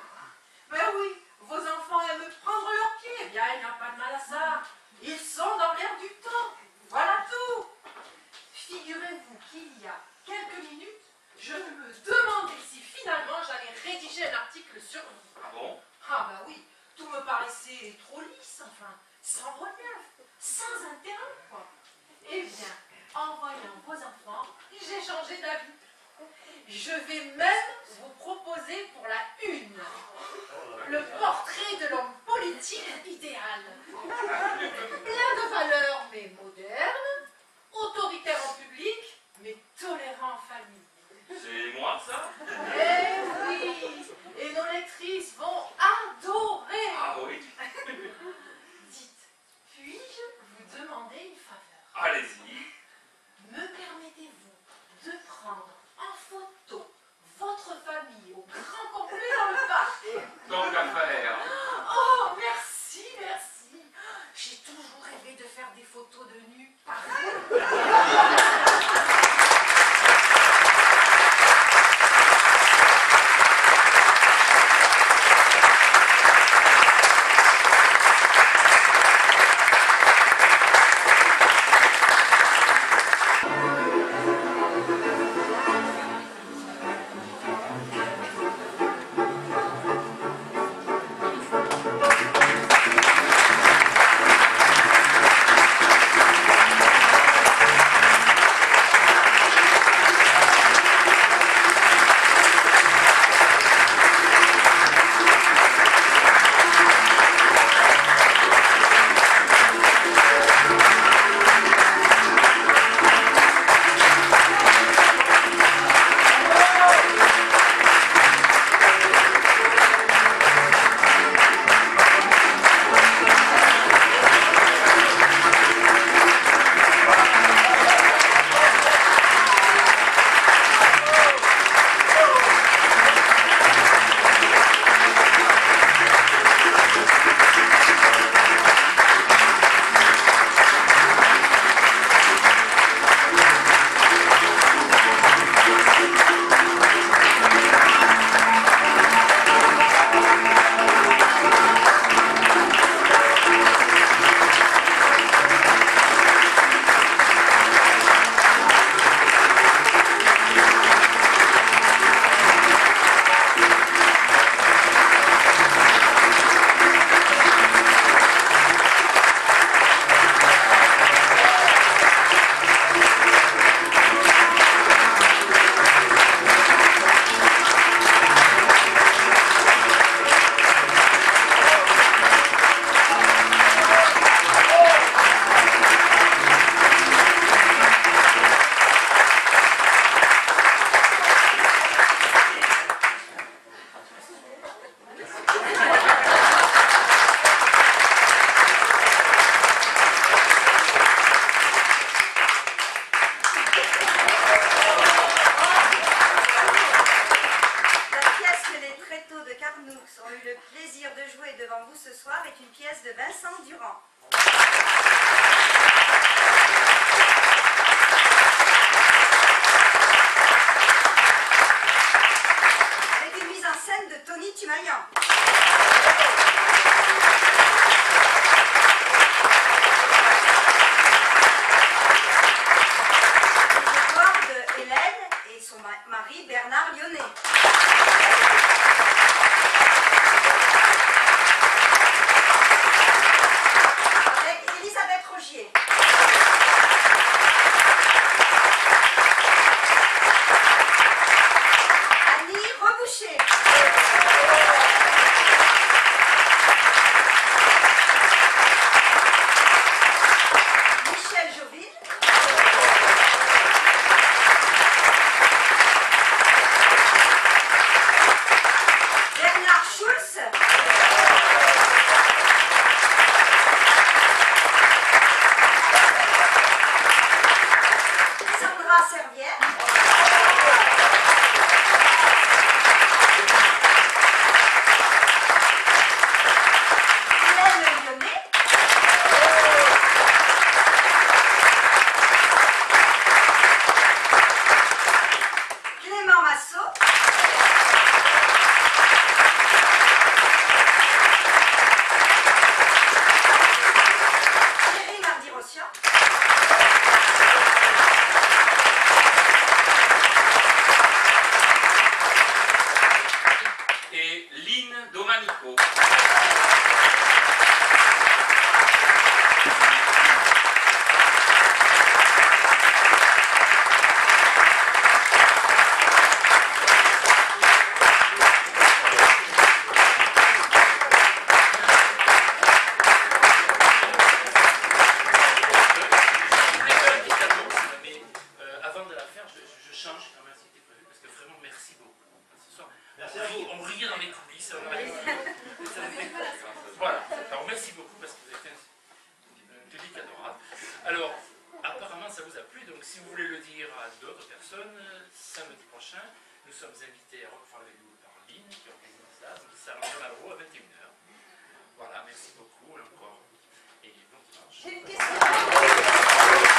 Ben oui, vos enfants aiment prendre leurs pieds. Eh bien, il n'y a pas de mal à ça. Ils sont dans l'air du temps. Voilà tout. Figurez-vous qu'il y a quelques minutes, je me demandais si finalement j'allais rédiger un article sur vous. Ah bon? Ah ben oui, tout me paraissait trop lisse, enfin, sans relief, sans intérêt, quoi. Eh bien, en voyant vos enfants, j'ai changé d'avis. Je vais même vous proposer pour la une le portrait de l'homme politique idéal. Plein de valeurs, mais moderne, autoritaire en public, mais tolérant en famille. C'est moi, ça? Eh oui, et nos lectrices vont adorer. Ah oui? Dites, puis-je vous demander une faveur? Allez-y. Me permettez-vous de prendre en photo votre famille au grand complet dans le parc? Tant qu'à faire. Oh, merci, merci. J'ai toujours rêvé de faire des photos de nus parfaits. change quand même ce qui était prévu, parce que vraiment, merci beaucoup. Ce soir, Merci à vous. on riait dans les coulisses. Voilà. Alors, merci beaucoup, parce que vous avez fait un public adorable. Alors, apparemment, ça vous a plu, donc si vous voulez le dire à d'autres personnes, samedi prochain, nous sommes invités à Roquefort avec nous par Lynn, qui organise ça, donc ça va à 21h. Voilà, merci beaucoup, et encore. Et bon dimanche. J'ai une question.